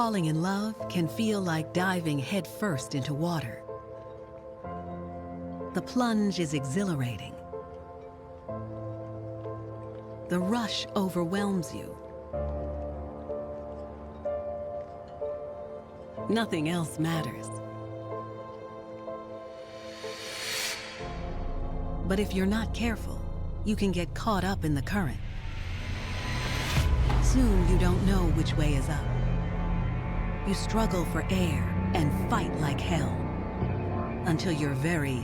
Falling in love can feel like diving headfirst into water. The plunge is exhilarating. The rush overwhelms you. Nothing else matters. But if you're not careful, you can get caught up in the current. Soon you don't know which way is up. You struggle for air and fight like hell until your very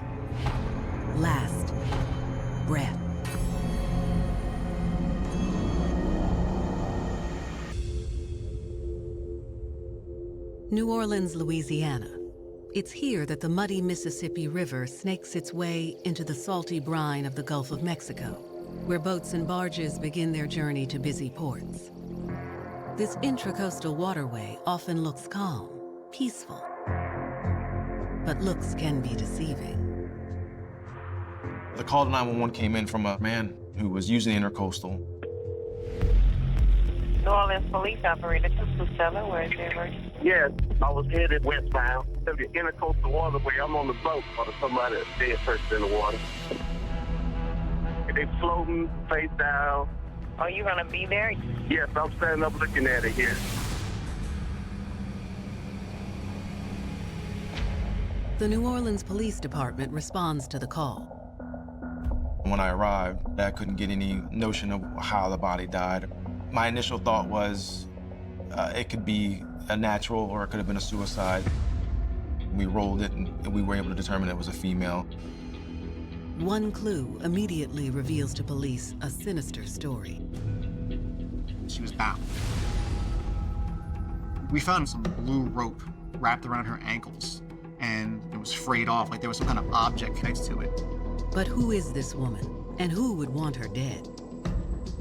last breath. New Orleans, Louisiana. It's here that the muddy Mississippi River snakes its way into the salty brine of the Gulf of Mexico, where boats and barges begin their journey to busy ports. This intracoastal waterway often looks calm, peaceful, but looks can be deceiving. The call to 911 came in from a man who was using the intercoastal. New Orleans police operator 227, where is the emergency? Yes, I was headed westbound to the intercoastal waterway. I'm on the boat for somebody that's dead first in the water. They floating face down. Are you gonna be there? Yes, I'm standing up looking at it here. The New Orleans Police Department responds to the call. When I arrived, I couldn't get any notion of how the body died. My initial thought was it could be a natural or it could have been a suicide. We rolled it and we were able to determine it was a female. One clue immediately reveals to police a sinister story. She was bound. We found some blue rope wrapped around her ankles, and it was frayed off, like there was some kind of object next to it. But who is this woman, and who would want her dead?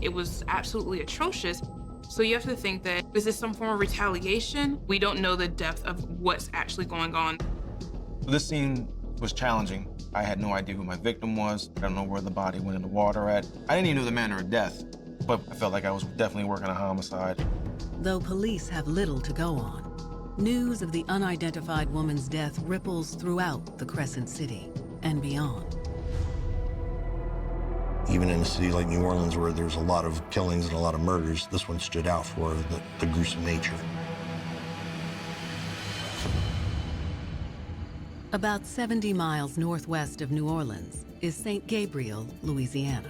It was absolutely atrocious. So you have to think that, is this some form of retaliation? We don't know the depth of what's actually going on. This scene was challenging. I had no idea who my victim was. I don't know where the body went in the water at. I didn't even know the manner of death, but I felt like I was definitely working a homicide. Though police have little to go on, news of the unidentified woman's death ripples throughout the Crescent City and beyond. Even in a city like New Orleans, where there's a lot of killings and a lot of murders, this one stood out for the gruesome nature. About 70 miles northwest of New Orleans is St. Gabriel, Louisiana.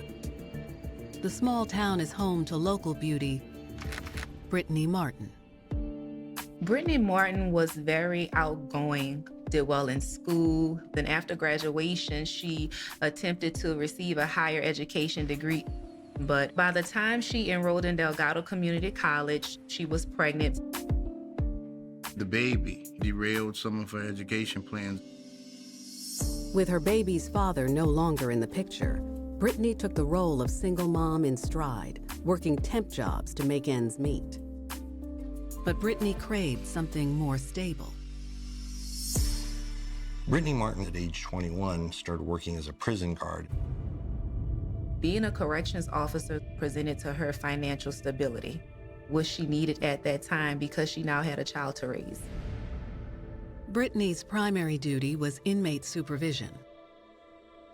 The small town is home to local beauty, Brittany Martin. Brittany Martin was very outgoing, did well in school. Then after graduation, she attempted to receive a higher education degree. But by the time she enrolled in Delgado Community College, she was pregnant. The baby derailed some of her education plans. With her baby's father no longer in the picture, Brittany took the role of single mom in stride, working temp jobs to make ends meet. But Brittany craved something more stable. Brittany Martin, at age 21, started working as a prison guard. Being a corrections officer presented to her financial stability, what she needed at that time because she now had a child to raise. Brittany's primary duty was inmate supervision.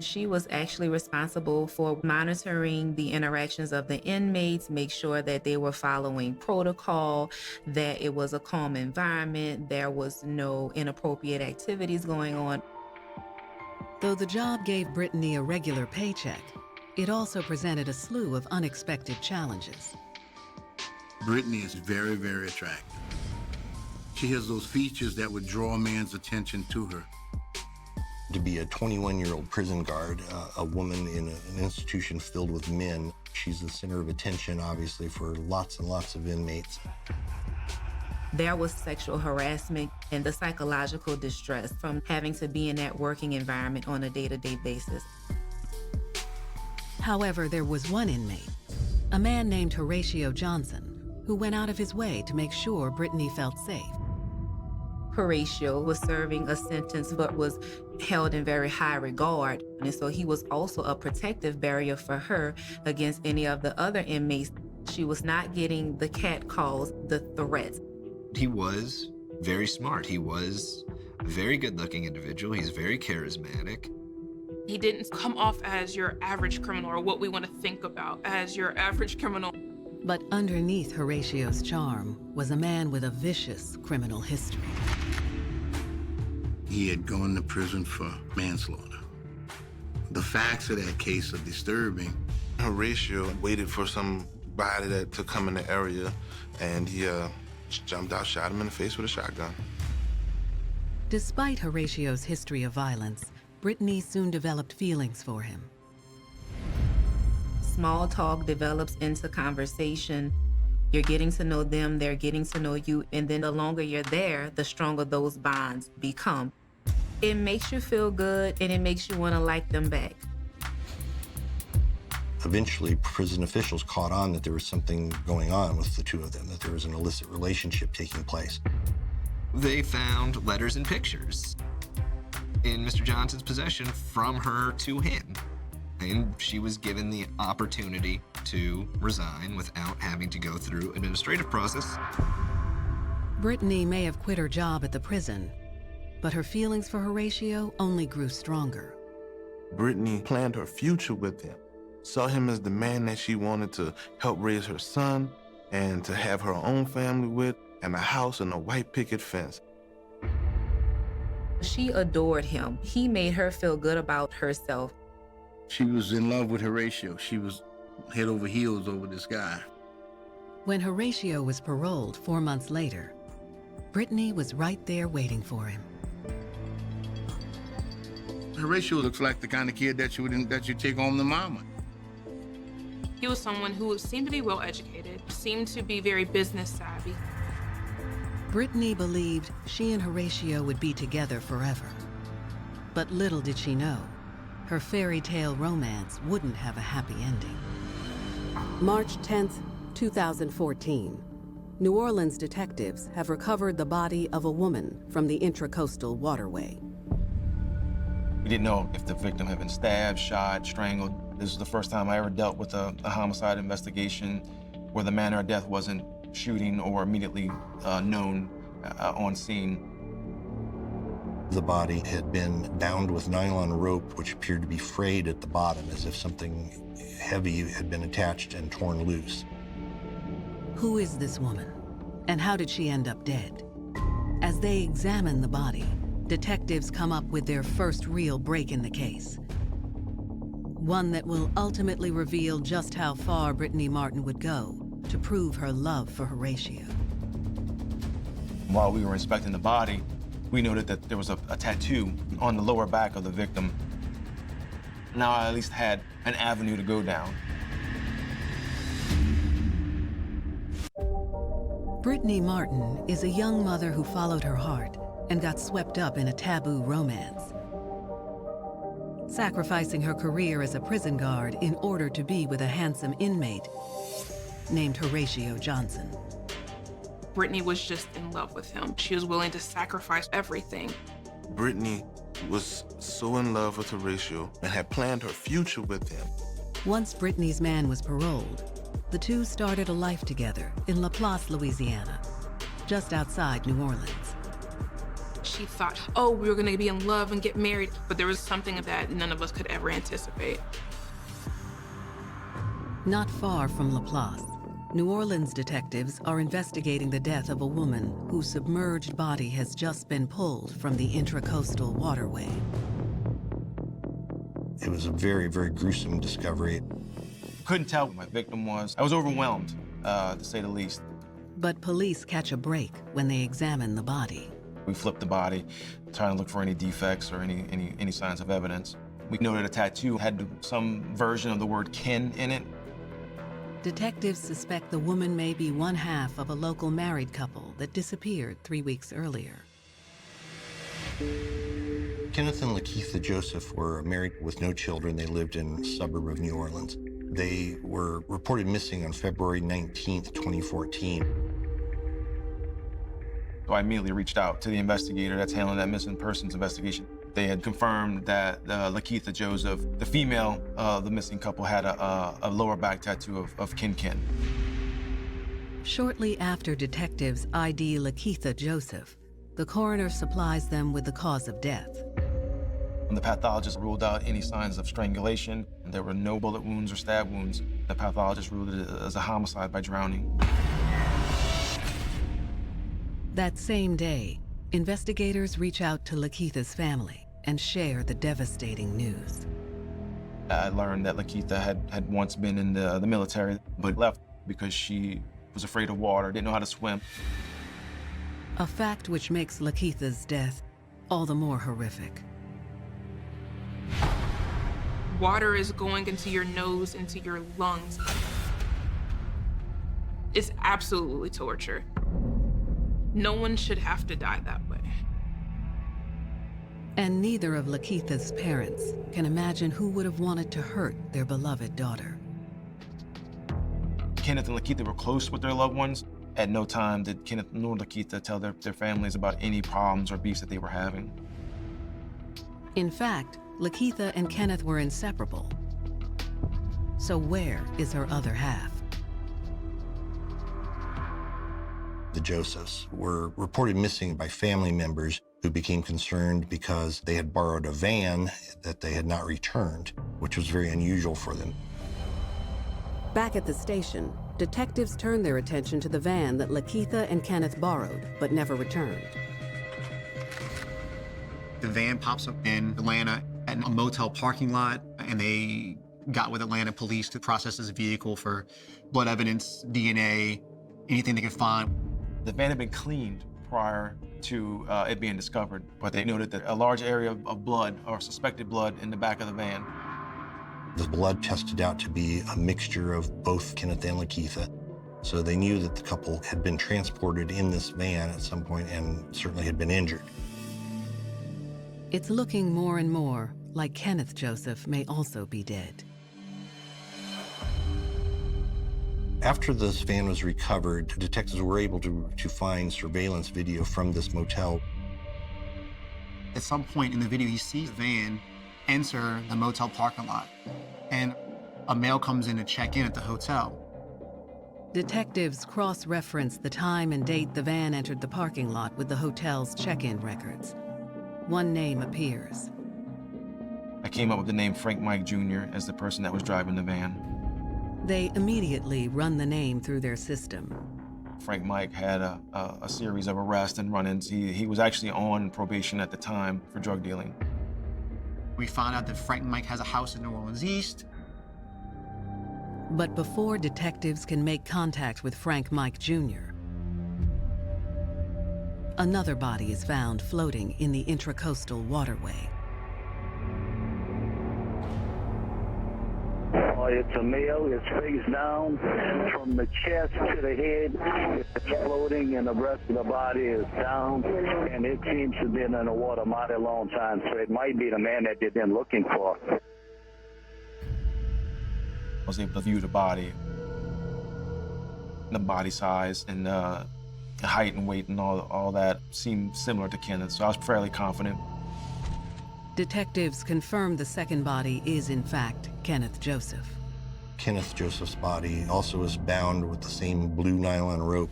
She was actually responsible for monitoring the interactions of the inmates, make sure that they were following protocol, that it was a calm environment, there was no inappropriate activities going on. Though the job gave Brittany a regular paycheck, it also presented a slew of unexpected challenges. Brittany is very, very attractive. She has those features that would draw a man's attention to her. To be a 21-year-old prison guard, a woman in an institution filled with men, she's the center of attention, obviously, for lots and lots of inmates. There was sexual harassment and the psychological distress from having to be in that working environment on a day-to-day basis. However, there was one inmate, a man named Horatio Johnson, who went out of his way to make sure Brittany felt safe. Horatio was serving a sentence but was held in very high regard, and so he was also a protective barrier for her against any of the other inmates. She was not getting the cat calls, the threats. He was very smart. He was a very good-looking individual. He's very charismatic. He didn't come off as your average criminal or what we want to think about as your average criminal. But underneath Horatio's charm was a man with a vicious criminal history. He had gone to prison for manslaughter. The facts of that case are disturbing. Horatio waited for somebody to come in the area, and he jumped out, shot him in the face with a shotgun. Despite Horatio's history of violence, Brittany soon developed feelings for him. Small talk develops into conversation. You're getting to know them, they're getting to know you, and then the longer you're there, the stronger those bonds become. It makes you feel good, and it makes you want to like them back. Eventually, prison officials caught on that there was something going on with the two of them, that there was an illicit relationship taking place. They found letters and pictures in Mr. Johnson's possession from her to him. And she was given the opportunity to resign without having to go through an administrative process. Brittany may have quit her job at the prison, but her feelings for Horatio only grew stronger. Brittany planned her future with him, saw him as the man that she wanted to help raise her son and to have her own family with, and a house and a white picket fence. She adored him. He made her feel good about herself. She was in love with Horatio. She was head over heels over this guy. When Horatio was paroled 4 months later, Brittany was right there waiting for him. Horatio looks like the kind of kid that you take home to mama. He was someone who seemed to be well-educated, seemed to be very business savvy. Brittany believed she and Horatio would be together forever. But little did she know, her fairy tale romance wouldn't have a happy ending. March 10th, 2014. New Orleans detectives have recovered the body of a woman from the Intracoastal Waterway. We didn't know if the victim had been stabbed, shot, strangled. This was the first time I ever dealt with a homicide investigation where the manner of death wasn't shooting or immediately known on scene. The body had been bound with nylon rope, which appeared to be frayed at the bottom, as if something heavy had been attached and torn loose. Who is this woman, and how did she end up dead? As they examine the body, detectives come up with their first real break in the case. One that will ultimately reveal just how far Brittany Martin would go to prove her love for Horatio. While we were inspecting the body, we noted that there was a tattoo on the lower back of the victim. Now I at least had an avenue to go down. Brittany Martin is a young mother who followed her heart and got swept up in a taboo romance, sacrificing her career as a prison guard in order to be with a handsome inmate named Horatio Johnson. Brittany was just in love with him. She was willing to sacrifice everything. Brittany was so in love with Horatio and had planned her future with him. Once Brittany's man was paroled, the two started a life together in LaPlace, Louisiana, just outside New Orleans. She thought, oh, we were gonna be in love and get married, but there was something that none of us could ever anticipate. Not far from LaPlace, New Orleans detectives are investigating the death of a woman whose submerged body has just been pulled from the Intracoastal Waterway. It was a very, very gruesome discovery. Couldn't tell who my victim was. I was overwhelmed, to say the least. But police catch a break when they examine the body. We flipped the body, trying to look for any defects or any signs of evidence. We noted a tattoo had some version of the word kin in it. Detectives suspect the woman may be one half of a local married couple that disappeared 3 weeks earlier. Kenneth and Lakeitha Joseph were married with no children. They lived in a suburb of New Orleans. They were reported missing on February 19th, 2014. So I immediately reached out to the investigator that's handling that missing persons investigation. They had confirmed that Lakeitha Joseph, the female of the missing couple, had a lower back tattoo of kin. Shortly after detectives ID Lakeitha Joseph, the coroner supplies them with the cause of death. The pathologist ruled out any signs of strangulation. There were no bullet wounds or stab wounds. The pathologist ruled it as a homicide by drowning. That same day, investigators reach out to Lakeitha's family and share the devastating news. I learned that Lakeitha had once been in the military, but left because she was afraid of water, didn't know how to swim. A fact which makes Lakeitha's death all the more horrific. Water is going into your nose, into your lungs. It's absolutely torture. No one should have to die that way. And neither of Lakeitha's parents can imagine who would have wanted to hurt their beloved daughter. Kenneth and Lakeitha were close with their loved ones. At no time did Kenneth nor Lakeitha tell their families about any problems or beefs that they were having. In fact, Lakeitha and Kenneth were inseparable. So where is her other half? The Josephs were reported missing by family members who became concerned because they had borrowed a van that they had not returned, which was very unusual for them. Back at the station, detectives turned their attention to the van that Lakeitha and Kenneth borrowed but never returned. The van pops up in Atlanta at a motel parking lot, and they got with Atlanta police to process this vehicle for blood evidence, DNA, anything they could find. The van had been cleaned prior to it being discovered, but they noted that a large area of blood or suspected blood in the back of the van. The blood tested out to be a mixture of both Kenneth and Lakeitha, so they knew that the couple had been transported in this van at some point and certainly had been injured. It's looking more and more like Kenneth Joseph may also be dead. After this van was recovered, detectives were able to find surveillance video from this motel. At some point in the video, he sees the van enter the motel parking lot, and a male comes in to check in at the hotel. Detectives cross-reference the time and date the van entered the parking lot with the hotel's check-in records. One name appears. I came up with the name Frank Mike Jr. as the person that was driving the van. They immediately run the name through their system. Frank Mike had a series of arrests and run-ins. He was actually on probation at the time for drug dealing. We found out that Frank Mike has a house in New Orleans East. But before detectives can make contact with Frank Mike Jr., another body is found floating in the intracoastal waterway. It's a male, it's face down, from the chest to the head, it's floating, and the rest of the body is down, and it seems to have been in the water a mighty long time, so it might be the man that they've been looking for. I was able to view the body size and height and weight and all that seemed similar to Kenneth, so I was fairly confident. Detectives confirm the second body is, in fact, Kenneth Joseph. Kenneth Joseph's body also was bound with the same blue nylon rope.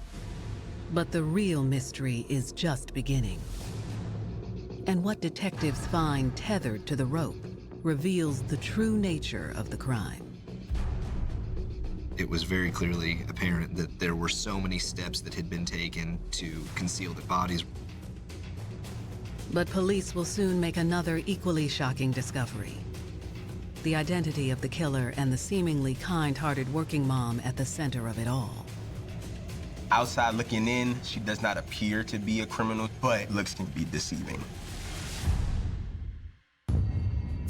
But the real mystery is just beginning. And what detectives find tethered to the rope reveals the true nature of the crime. It was very clearly apparent that there were so many steps that had been taken to conceal the bodies. But police will soon make another equally shocking discovery. The identity of the killer and the seemingly kind-hearted working mom at the center of it all. Outside looking in, she does not appear to be a criminal, but looks can be deceiving.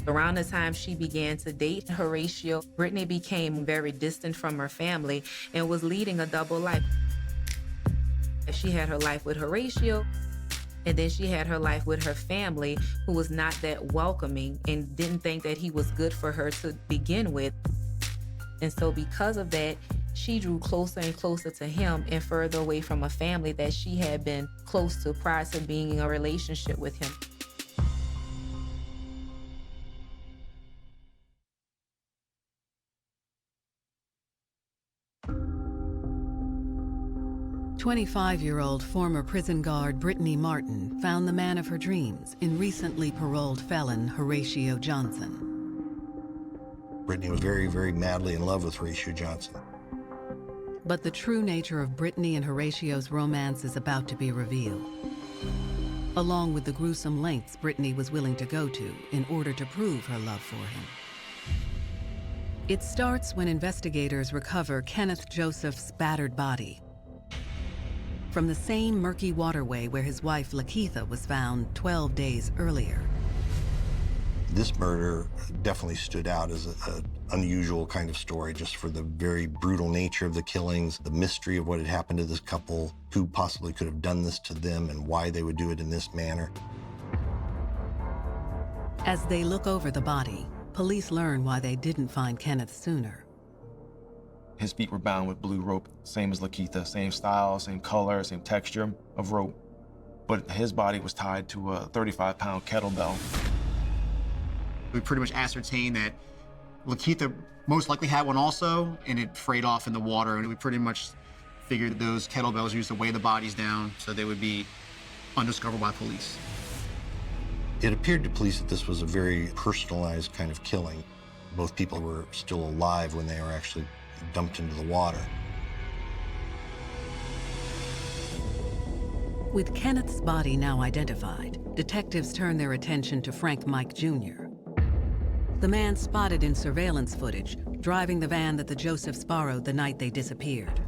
Around the time she began to date Horatio, Brittany became very distant from her family and was leading a double life. She had her life with Horatio, and then she had her life with her family, who was not that welcoming and didn't think that he was good for her to begin with. And so because of that, she drew closer and closer to him and further away from a family that she had been close to prior to being in a relationship with him. 25-year-old former prison guard Brittany Martin found the man of her dreams in recently paroled felon Horatio Johnson. Brittany was very, very madly in love with Horatio Johnson. But the true nature of Brittany and Horatio's romance is about to be revealed, along with the gruesome lengths Brittany was willing to go to in order to prove her love for him. It starts when investigators recover Kenneth Joseph's battered body from the same murky waterway where his wife Lakeitha was found 12 days earlier. This murder definitely stood out as an unusual kind of story, just for the very brutal nature of the killings, the mystery of what had happened to this couple, who possibly could have done this to them, and why they would do it in this manner. As they look over the body, police learn why they didn't find Kenneth sooner. His feet were bound with blue rope, same as Lakeitha, same style, same color, same texture of rope. But his body was tied to a 35-pound kettlebell. We pretty much ascertained that Lakeitha most likely had one also, and it frayed off in the water, and we pretty much figured those kettlebells used to weigh the bodies down so they would be undiscoverable by police. It appeared to police that this was a very personalized kind of killing. Both people were still alive when they were actually dumped into the water. With Kenneth's body now identified, detectives turn their attention to Frank Mike Jr., the man spotted in surveillance footage, driving the van that the Josephs borrowed the night they disappeared.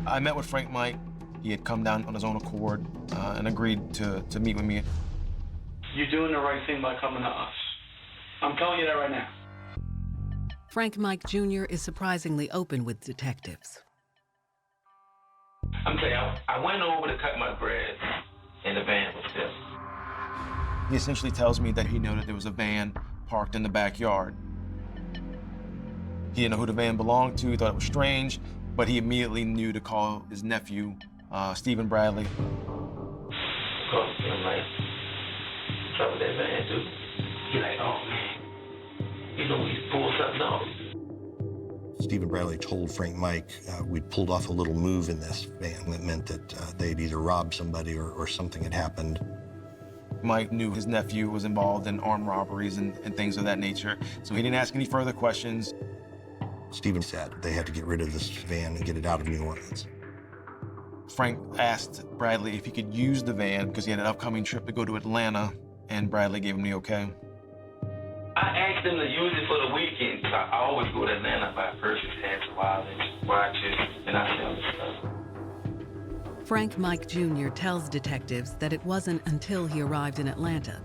I met with Frank Mike. He had come down on his own accord and agreed to meet with me. You're doing the right thing by coming to us. I'm telling you that right now. Frank Mike Jr. is surprisingly open with detectives. I'm telling you, I went over to cut my bread, and the van was there. He essentially tells me that he noted there was a van parked in the backyard. He didn't know who the van belonged to, he thought it was strange, but he immediately knew to call his nephew, Stephen Bradley. Call him, I'm like, what's up with that van, dude? He's like, oh man, you know he's pulled something off. Stephen Bradley told Frank Mike we'd pulled off a little move in this van that meant that they'd either robbed somebody or something had happened. Mike knew his nephew was involved in armed robberies and things of that nature, so he didn't ask any further questions. Stephen said they had to get rid of this van and get it out of New Orleans. Frank asked Bradley if he could use the van because he had an upcoming trip to go to Atlanta, and Bradley gave him the okay. I asked him to use it for the weekend because I always go to Atlanta by purchase hats, wallets, watches, and I sell this stuff. Frank Mike Jr. tells detectives that it wasn't until he arrived in Atlanta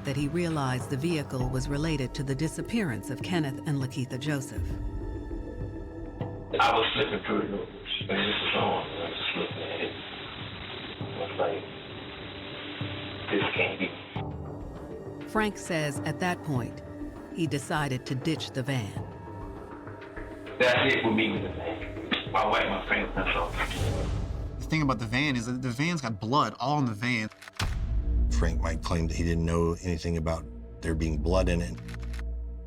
that he realized the vehicle was related to the disappearance of Kenneth and Lakeitha Joseph. I was flipping through the news, and this was on, and I was just looking at it. I was like, this can't be. Frank says at that point, he decided to ditch the van. That's it with me with the van. I wipe my fingerprints off. The thing about the van is that the van's got blood all in the van. Frank Mike claimed that he didn't know anything about there being blood in it.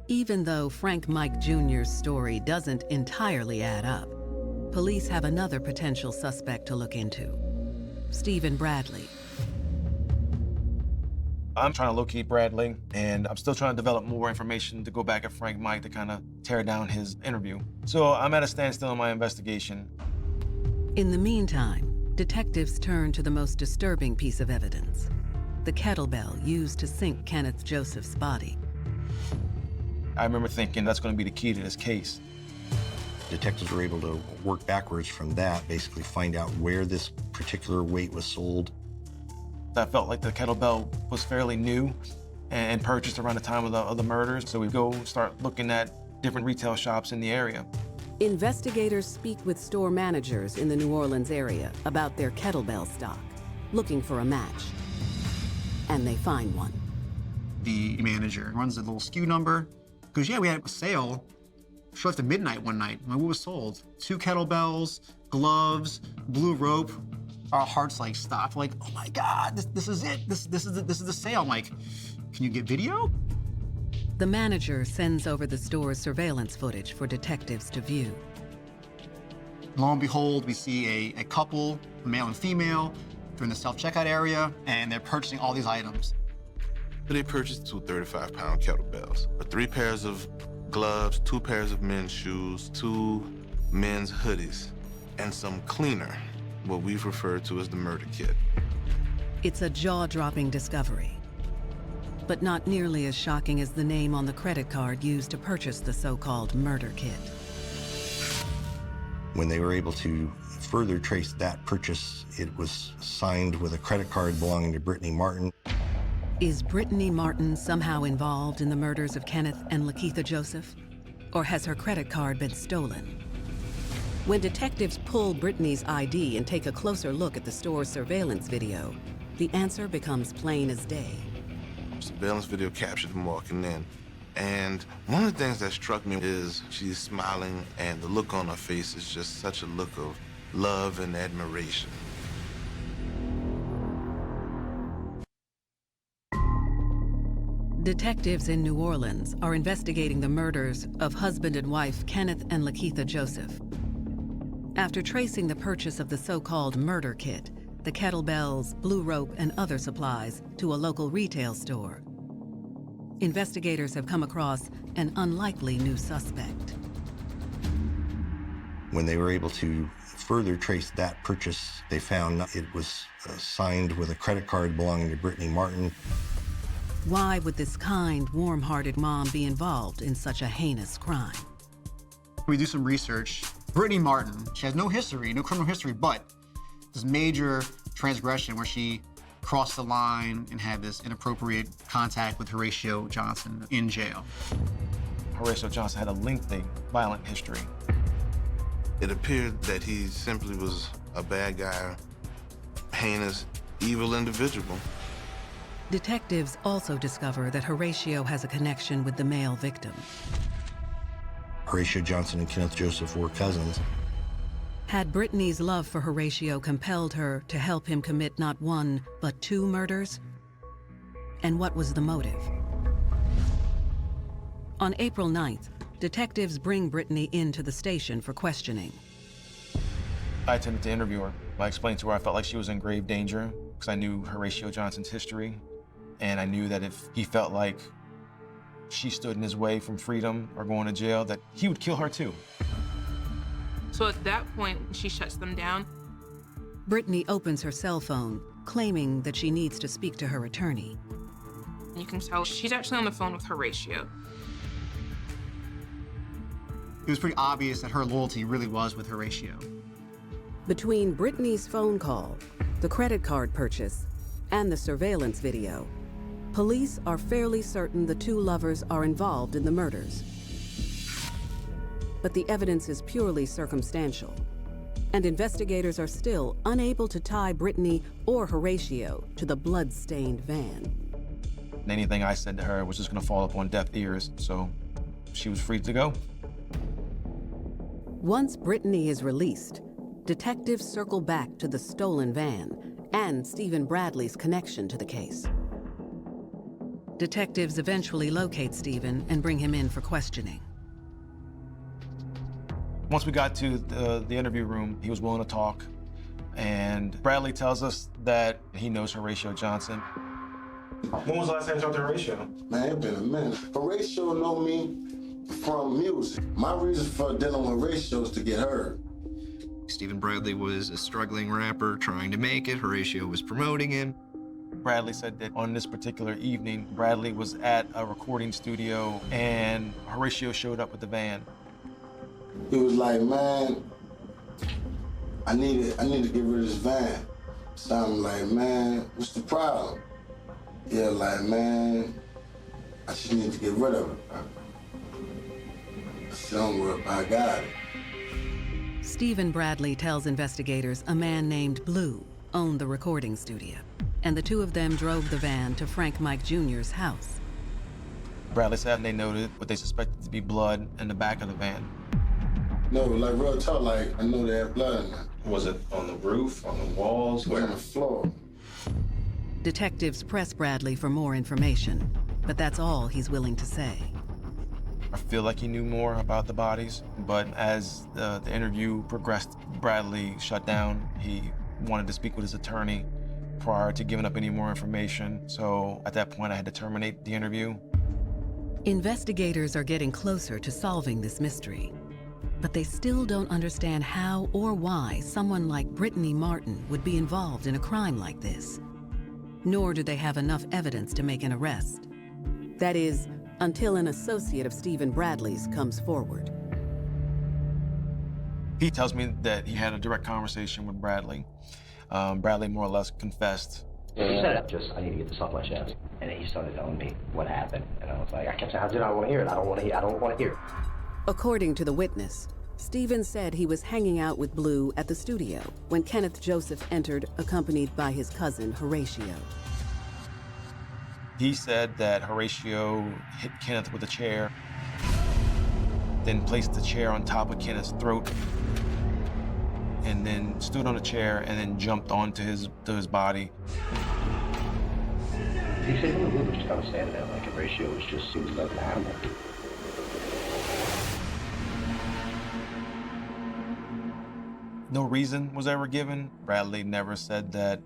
Even though Frank Mike Jr.'s story doesn't entirely add up, police have another potential suspect to look into, Stephen Bradley. I'm trying to locate Bradley, and I'm still trying to develop more information to go back at Frank Mike to kind of tear down his interview. So I'm at a standstill in my investigation. In the meantime, detectives turn to the most disturbing piece of evidence, the kettlebell used to sink Kenneth Joseph's body. I remember thinking that's going to be the key to this case. Detectives were able to work backwards from that, basically find out where this particular weight was sold. I felt like the kettlebell was fairly new and purchased around the time of the murders, so we go start looking at different retail shops in the area. Investigators speak with store managers in the New Orleans area about their kettlebell stock, looking for a match. And they find one. The manager runs a little SKU number. Goes, yeah, we had a sale shortly after midnight one night. What was sold? 2 kettlebells, gloves, blue rope. Our hearts like stopped. Like, oh my God, this is it. This is the sale. I'm like, can you get video? The manager sends over the store's surveillance footage for detectives to view. Lo and behold, we see a couple, a male and female, they're in the self-checkout area, and they're purchasing all these items. They purchased 2 35-pound kettlebells, 3 pairs of gloves, 2 pairs of men's shoes, 2 men's hoodies, and some cleaner, what we've referred to as the murder kit. It's a jaw-dropping discovery, but not nearly as shocking as the name on the credit card used to purchase the so-called murder kit. When they were able to further trace that purchase, it was signed with a credit card belonging to Brittany Martin. Is Brittany Martin somehow involved in the murders of Kenneth and Lakeitha Joseph? Or has her credit card been stolen? When detectives pull Brittany's ID and take a closer look at the store's surveillance video, the answer becomes plain as day. Surveillance video captured them walking in. And one of the things that struck me is she's smiling, and the look on her face is just such a look of love and admiration. Detectives in New Orleans are investigating the murders of husband and wife Kenneth and Lakeitha Joseph. After tracing the purchase of the so-called murder kit, the kettlebells, blue rope, and other supplies to a local retail store, investigators have come across an unlikely new suspect. When they were able to further trace that purchase, they found it was signed with a credit card belonging to Brittany Martin. Why would this kind, warm-hearted mom be involved in such a heinous crime? We do some research. Brittany Martin, she has no history, no criminal history, but this major transgression where she crossed the line and had this inappropriate contact with Horatio Johnson in jail. Horatio Johnson had a lengthy, violent history. It appeared that he simply was a bad guy, heinous, evil individual. Detectives also discover that Horatio has a connection with the male victim. Horatio Johnson and Kenneth Joseph were cousins. Had Brittany's love for Horatio compelled her to help him commit not 1, but 2 murders? And what was the motive? On April 9th, detectives bring Brittany into the station for questioning. I attempted to interview her. I explained to her I felt like she was in grave danger because I knew Horatio Johnson's history, and I knew that if he felt like she stood in his way from freedom or going to jail, that he would kill her too. So at that point, she shuts them down. Brittany opens her cell phone, claiming that she needs to speak to her attorney. You can tell she's actually on the phone with Horatio. It was pretty obvious that her loyalty really was with Horatio. Between Brittany's phone call, the credit card purchase, and the surveillance video, police are fairly certain the 2 lovers are involved in the murders. But the evidence is purely circumstantial, and investigators are still unable to tie Brittany or Horatio to the blood-stained van. Anything I said to her was just gonna fall upon deaf ears, so she was free to go. Once Brittany is released, detectives circle back to the stolen van and Stephen Bradley's connection to the case. Detectives eventually locate Stephen and bring him in for questioning. Once we got to the interview room, he was willing to talk, and Bradley tells us that he knows Horatio Johnson. When was the last time you talked to Horatio? Man, it's been a minute. Horatio know me from music. My reason for dealing with Horatio is to get heard. Stephen Bradley was a struggling rapper trying to make it. Horatio was promoting him. Bradley said that on this particular evening, Bradley was at a recording studio and Horatio showed up with the van. He was like, man, I need to get rid of this van. So I'm like, man, what's the problem? Yeah, like, man, I just need to get rid of it. I said, don't worry, I got it. Stephen Bradley tells investigators a man named Blue owned the recording studio, and the 2 of them drove the van to Frank Mike Jr.'s house. Bradley said they noted what they suspected to be blood in the back of the van. No, like real talk, like I know they had blood in there. Was it on the roof, on the walls? It was on the floor. Detectives press Bradley for more information, but that's all he's willing to say. I feel like he knew more about the bodies, but as the interview progressed, Bradley shut down. He wanted to speak with his attorney prior to giving up any more information. So at that point, I had to terminate the interview. Investigators are getting closer to solving this mystery, but they still don't understand how or why someone like Brittany Martin would be involved in a crime like this. Nor do they have enough evidence to make an arrest. That is, until an associate of Stephen Bradley's comes forward. He tells me that he had a direct conversation with Bradley. Bradley more or less confessed. He said, I need to get this off my chest. And then he started telling me what happened. And I was like, I kept saying, I do not want to hear it. I don't want to hear it. According to the witness, Stephen said he was hanging out with Blue at the studio when Kenneth Joseph entered, accompanied by his cousin, Horatio. He said that Horatio hit Kenneth with a chair, then placed the chair on top of Kenneth's throat, and then stood on the chair and then jumped onto his body. He said Blue was just kind of standing there like Horatio was just, he was like an animal. No reason was ever given. Bradley never said that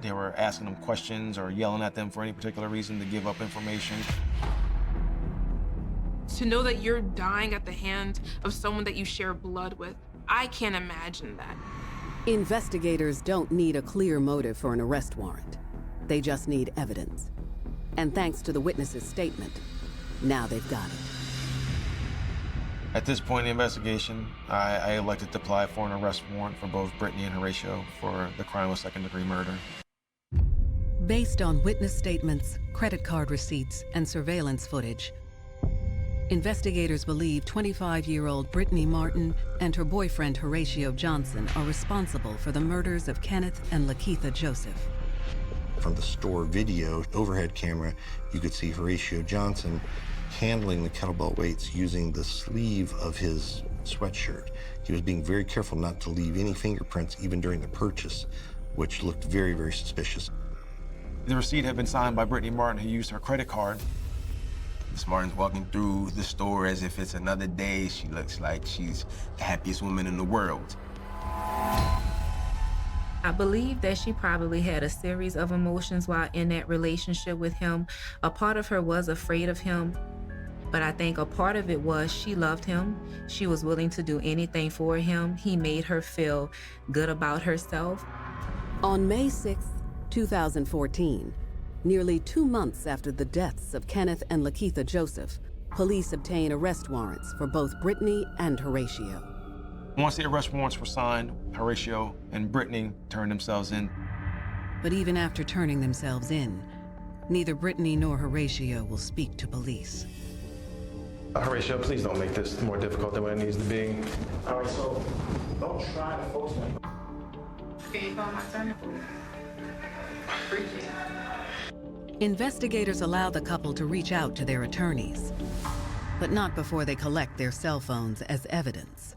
they were asking him questions or yelling at them for any particular reason to give up information. To know that you're dying at the hands of someone that you share blood with, I can't imagine that. Investigators don't need a clear motive for an arrest warrant. They just need evidence. And thanks to the witness's statement, now they've got it. At this point in the investigation, I elected to apply for an arrest warrant for both Brittany and Horatio for the crime of second-degree murder. Based on witness statements, credit card receipts, and surveillance footage, investigators believe 25-year-old Brittany Martin and her boyfriend Horatio Johnson are responsible for the murders of Kenneth and Lakeitha Joseph. From the store video overhead camera, you could see Horatio Johnson handling the kettlebell weights using the sleeve of his sweatshirt. He was being very careful not to leave any fingerprints even during the purchase, which looked very, very suspicious. The receipt had been signed by Brittany Martin, who used her credit card. Miss Martin's walking through the store as if it's another day. She looks like she's the happiest woman in the world. I believe that she probably had a series of emotions while in that relationship with him. A part of her was afraid of him, but I think a part of it was she loved him. She was willing to do anything for him. He made her feel good about herself. On May 6, 2014, nearly 2 months after the deaths of Kenneth and Lakeitha Joseph, police obtain arrest warrants for both Brittany and Horatio. Once the arrest warrants were signed, Horatio and Brittany turned themselves in. But even after turning themselves in, neither Brittany nor Horatio will speak to police. Horatio, please don't make this more difficult than what it needs to be. All right, so don't try to force me. Can you call my son? Appreciate it. Investigators allow the couple to reach out to their attorneys, but not before they collect their cell phones as evidence.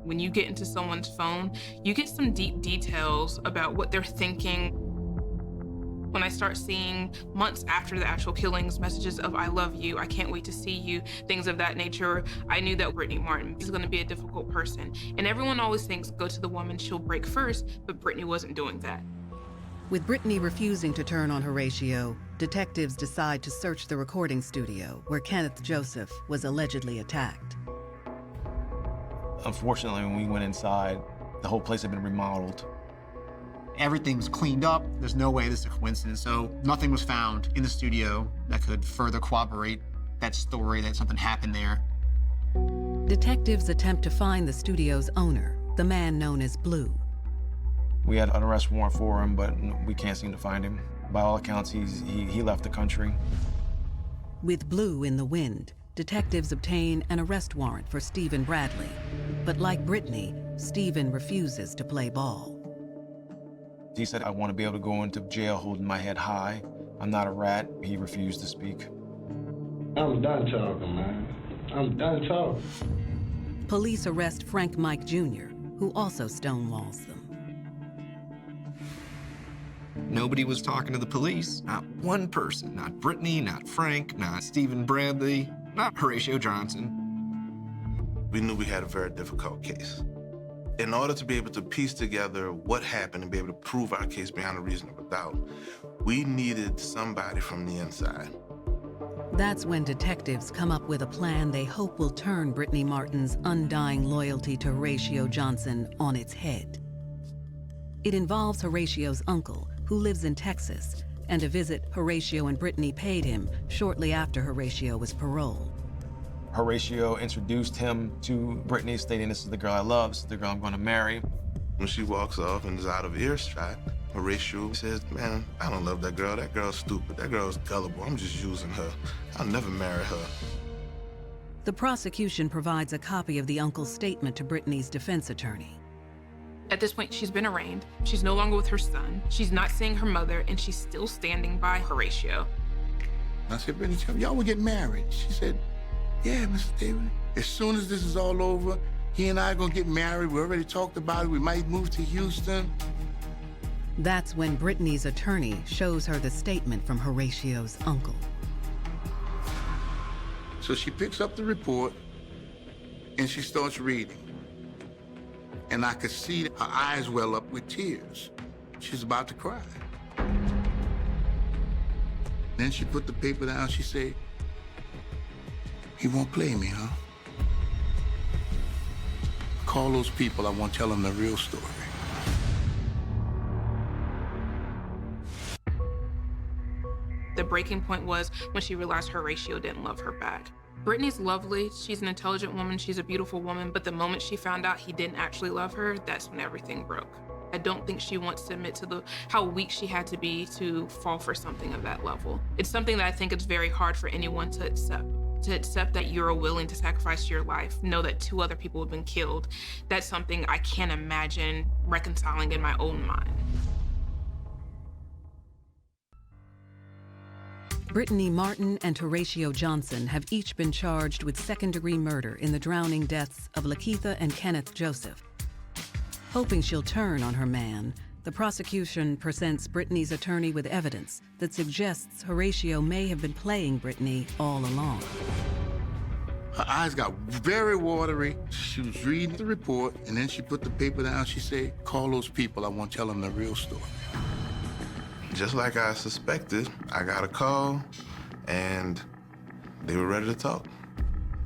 When you get into someone's phone, you get some deep details about what they're thinking. When I start seeing, months after the actual killings, messages of "I love you," "I can't wait to see you," things of that nature, I knew that Brittany Martin is gonna be a difficult person. And everyone always thinks, go to the woman, she'll break first, but Brittany wasn't doing that. With Brittany refusing to turn on Horatio, detectives decide to search the recording studio where Kenneth Joseph was allegedly attacked. Unfortunately, when we went inside, the whole place had been remodeled. Everything was cleaned up. There's no way this is a coincidence. So nothing was found in the studio that could further corroborate that story that something happened there. Detectives attempt to find the studio's owner, the man known as Blue. We had an arrest warrant for him, but we can't seem to find him. By all accounts, he left the country. With Blue in the wind, detectives obtain an arrest warrant for Stephen Bradley. But like Brittany, Stephen refuses to play ball. He said, "I want to be able to go into jail holding my head high. I'm not a rat." He refused to speak. I'm done talking, man. I'm done talking. Police arrest Frank Mike Jr., who also stonewalls them. Nobody was talking to the police. Not one person. Not Brittany, not Frank, not Stephen Bradley. not Horatio Johnson. We knew we had a very difficult case. In order to be able to piece together what happened and be able to prove our case beyond a reasonable doubt, we needed somebody from the inside. That's when detectives come up with a plan they hope will turn Brittany Martin's undying loyalty to Horatio Johnson on its head. It involves Horatio's uncle, who lives in Texas, and a visit Horatio and Brittany paid him shortly after Horatio was paroled. Horatio introduced him to Brittany, stating, "This is the girl I love, this is the girl I'm going to marry." When she walks off and is out of earshot, Horatio says, "Man, I don't love that girl. That girl's stupid. That girl's gullible. I'm just using her. I'll never marry her." The prosecution provides a copy of the uncle's statement to Brittany's defense attorney. At this point, she's been arraigned. She's no longer with her son. She's not seeing her mother, and she's still standing by Horatio. I said, "Brittany, y'all will get married." She said, "Yeah, Mr. David. As soon as this is all over, he and I are gonna get married. We already talked about it. We might move to Houston." That's when Brittany's attorney shows her the statement from Horatio's uncle. So she picks up the report and she starts reading. And I could see her eyes well up with tears. She's about to cry. Then she put the paper down. She said, "He won't play me, huh? Call those people. I won't tell them the real story." The breaking point was when she realized Horatio didn't love her back. Brittany's lovely, she's an intelligent woman, she's a beautiful woman, but the moment she found out he didn't actually love her, that's when everything broke. I don't think she wants to admit to how weak she had to be to fall for something of that level. It's something that I think it's very hard for anyone to accept. To accept that you're willing to sacrifice your life, know that 2 other people have been killed. That's something I can't imagine reconciling in my own mind. Brittany Martin and Horatio Johnson have each been charged with second-degree murder in the drowning deaths of Lakeitha and Kenneth Joseph. Hoping she'll turn on her man, the prosecution presents Brittany's attorney with evidence that suggests Horatio may have been playing Brittany all along. Her eyes got very watery. She was reading the report, and then she put the paper down. She said, "Call those people. I won't tell them the real story." Just like I suspected, I got a call, and they were ready to talk.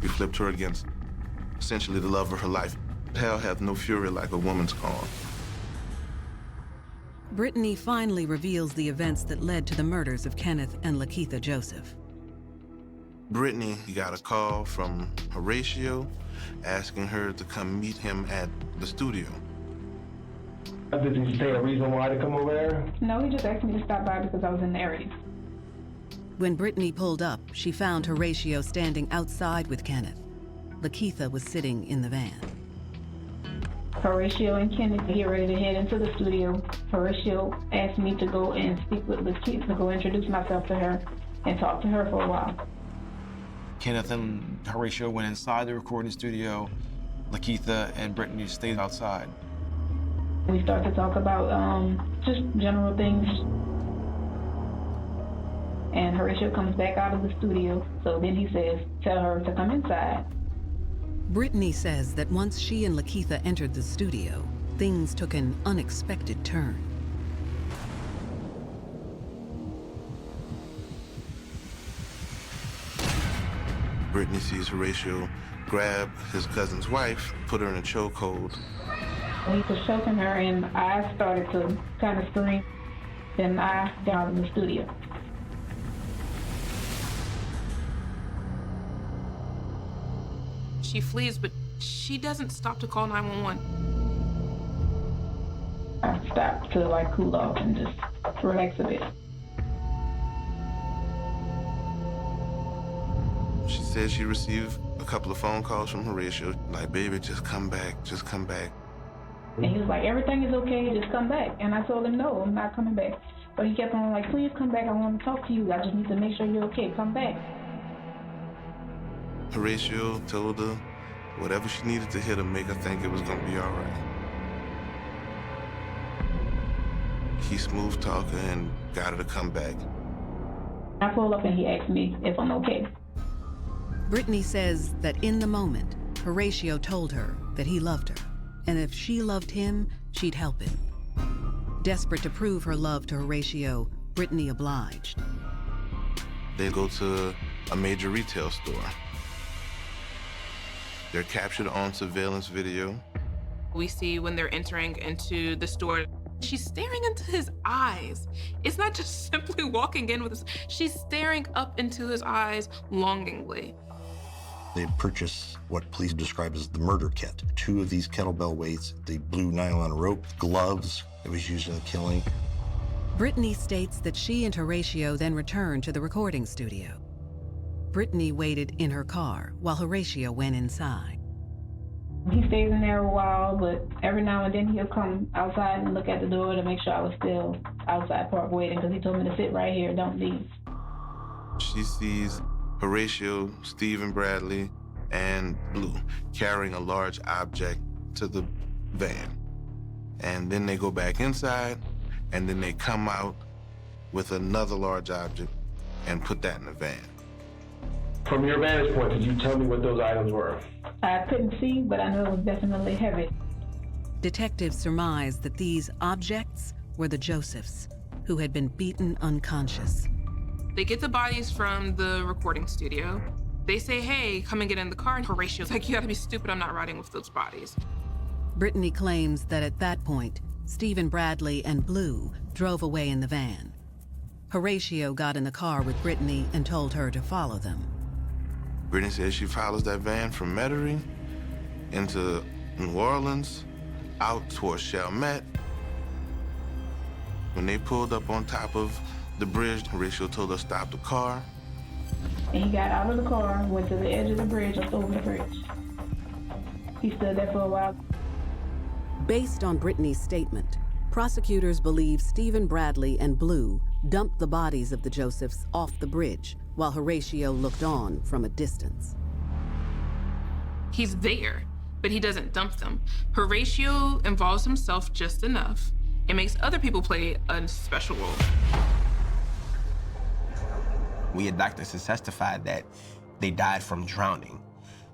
We flipped her against essentially the love of her life. Hell hath no fury like a woman's scorn. Brittany finally reveals the events that led to the murders of Kenneth and Lakeitha Joseph. Brittany got a call from Horatio asking her to come meet him at the studio. Did he say a reason why to come over there? No, he just asked me to stop by because I was in the area. When Brittany pulled up, she found Horatio standing outside with Kenneth. Lakeitha was sitting in the van. Horatio and Kenneth get ready to head into the studio. Horatio asked me to go and speak with Lakeitha, to go introduce myself to her and talk to her for a while. Kenneth and Horatio went inside the recording studio. Lakeitha and Brittany stayed outside. We start to talk about just general things. And Horatio comes back out of the studio. So then he says, "Tell her to come inside." Brittany says that once she and Lakeitha entered the studio, things took an unexpected turn. Brittany sees Horatio grab his cousin's wife, put her in a chokehold. He was choking her, and I started to kind of scream. Then I got out of the studio. She flees, but she doesn't stop to call 911. I stopped to like cool off and just relax a bit. She said she received a couple of phone calls from Horatio, like, "Baby, just come back, just come back." And he was like, "Everything is okay, just come back." And I told him, "No, I'm not coming back." But he kept on like, "Please come back, I want to talk to you. I just need to make sure you're okay, come back." Horatio told her whatever she needed to hear to make her think it was gonna be all right. He smooth talked her and got her to come back. I pulled up and he asked me if I'm okay. Brittany says that in the moment, Horatio told her that he loved her, and if she loved him, she'd help him. Desperate to prove her love to Horatio, Brittany obliged. They go to a major retail store. They're captured on surveillance video. We see when they're entering into the store, she's staring into his eyes. It's not just simply walking in with us, she's staring up into his eyes longingly. They purchased what police describe as the murder kit. 2 of these kettlebell weights, the blue nylon rope, gloves that was used in the killing. Brittany states that she and Horatio then returned to the recording studio. Brittany waited in her car while Horatio went inside. He stays in there a while, but every now and then he'll come outside and look at the door to make sure I was still outside parked waiting, because he told me to sit right here, don't leave. She sees Horatio, Stephen Bradley, and Blue carrying a large object to the van. And then they go back inside, and then they come out with another large object and put that in the van. From your vantage point, could you tell me what those items were? I couldn't see, but I know it was definitely heavy. Detectives surmised that these objects were the Josephs, who had been beaten unconscious. They get the bodies from the recording studio. They say, hey, come and get in the car. And Horatio's like, you gotta be stupid, I'm not riding with those bodies. Brittany claims that at that point, Stephen Bradley and Blue drove away in the van. Horatio got in the car with Brittany and told her to follow them. Brittany says she follows that van from Metairie into New Orleans, out towards Chalmette. When they pulled up on top of the bridge, Horatio told her to stop the car. And he got out of the car, went to the edge of the bridge, up over the bridge. He stood there for a while. Based on Brittany's statement, prosecutors believe Stephen Bradley and Blue dumped the bodies of the Josephs off the bridge while Horatio looked on from a distance. He's there, but he doesn't dump them. Horatio involves himself just enough and makes other people play a special role. We had doctors who testified that they died from drowning.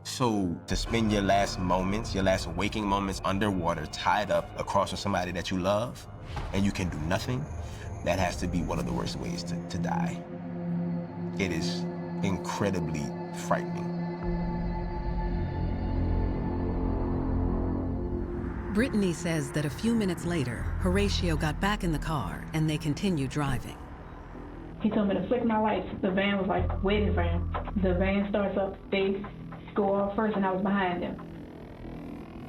So to spend your last moments, your last waking moments underwater, tied up across from somebody that you love, and you can do nothing, that has to be one of the worst ways to die. It is incredibly frightening. Brittany says that a few minutes later, Horatio got back in the car and they continued driving. He told me to flick my lights. The van was like waiting for him. The van starts up, they go off first, and I was behind him.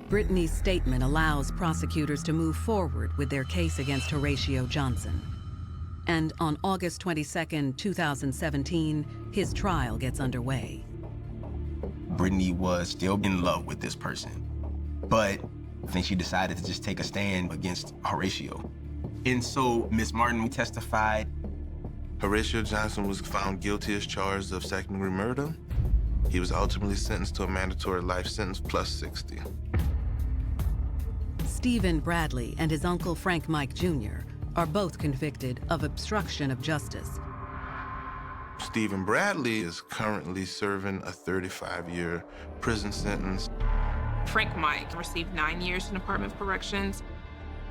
Brittany's statement allows prosecutors to move forward with their case against Horatio Johnson. And on August 22, 2017, his trial gets underway. Brittany was still in love with this person, but I think she decided to just take a stand against Horatio. And so Ms. Martin testified. Horatio Johnson was found guilty as charged of second-degree murder. He was ultimately sentenced to a mandatory life sentence plus 60. Stephen Bradley and his uncle Frank Mike Jr. are both convicted of obstruction of justice. Stephen Bradley is currently serving a 35-year prison sentence. Frank Mike received 9 years in Department of Corrections.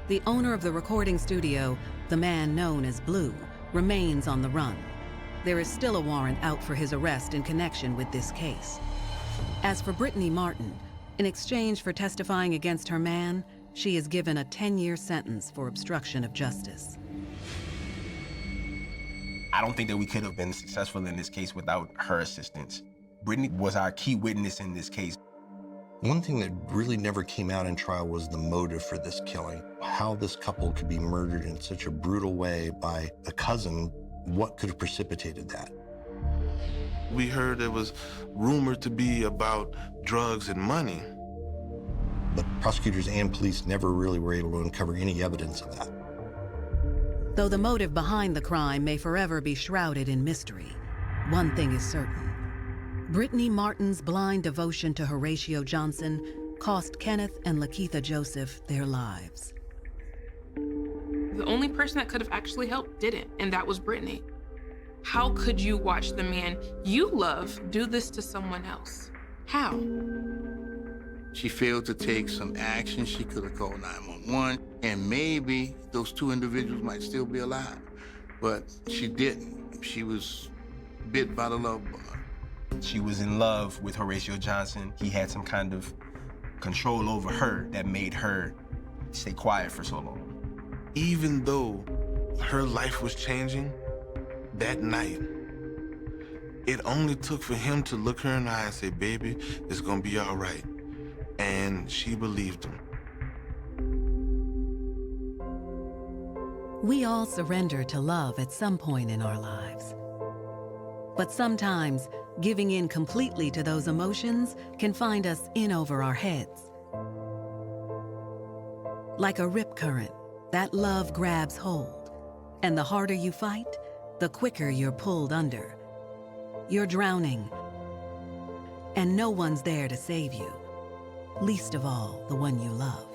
The owner of the recording studio, the man known as Blue, remains on the run. There is still a warrant out for his arrest in connection with this case. As for Brittany Martin, in exchange for testifying against her man, she is given a 10-year sentence for obstruction of justice. I don't think that we could have been successful in this case without her assistance. Brittany was our key witness in this case. One thing that really never came out in trial was the motive for this killing. How this couple could be murdered in such a brutal way by a cousin, what could have precipitated that? We heard it was rumored to be about drugs and money. But prosecutors and police never really were able to uncover any evidence of that. Though the motive behind the crime may forever be shrouded in mystery, one thing is certain. Brittany Martin's blind devotion to Horatio Johnson cost Kenneth and Lakeitha Joseph their lives. The only person that could have actually helped didn't, and that was Brittany. How could you watch the man you love do this to someone else? How? She failed to take some action. She could have called 911, and maybe those two individuals might still be alive. But she didn't. She was bit by the love bug. She was in love with Horatio Johnson. He had some kind of control over her that made her stay quiet for so long. Even though her life was changing, that night, it only took for him to look her in the eye and say, baby, it's gonna be all right. And she believed him. We all surrender to love at some point in our lives. But sometimes, giving in completely to those emotions can find us in over our heads. Like a rip current, that love grabs hold. And the harder you fight, the quicker you're pulled under. You're drowning, and no one's there to save you, least of all the one you love.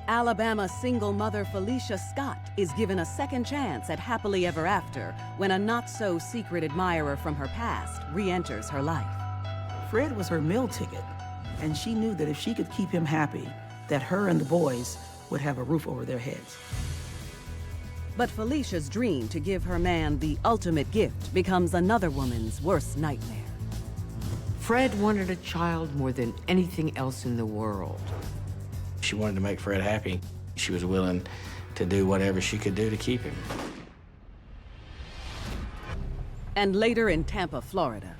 Alabama single mother Felicia Scott is given a second chance at happily ever after when a not-so-secret admirer from her past re-enters her life. Fred was her meal ticket, and she knew that if she could keep him happy, that her and the boys would have a roof over their heads. But Felicia's dream to give her man the ultimate gift becomes another woman's worst nightmare. Fred wanted a child more than anything else in the world. She wanted to make Fred happy. She was willing to do whatever she could do to keep him. And later in Tampa, Florida,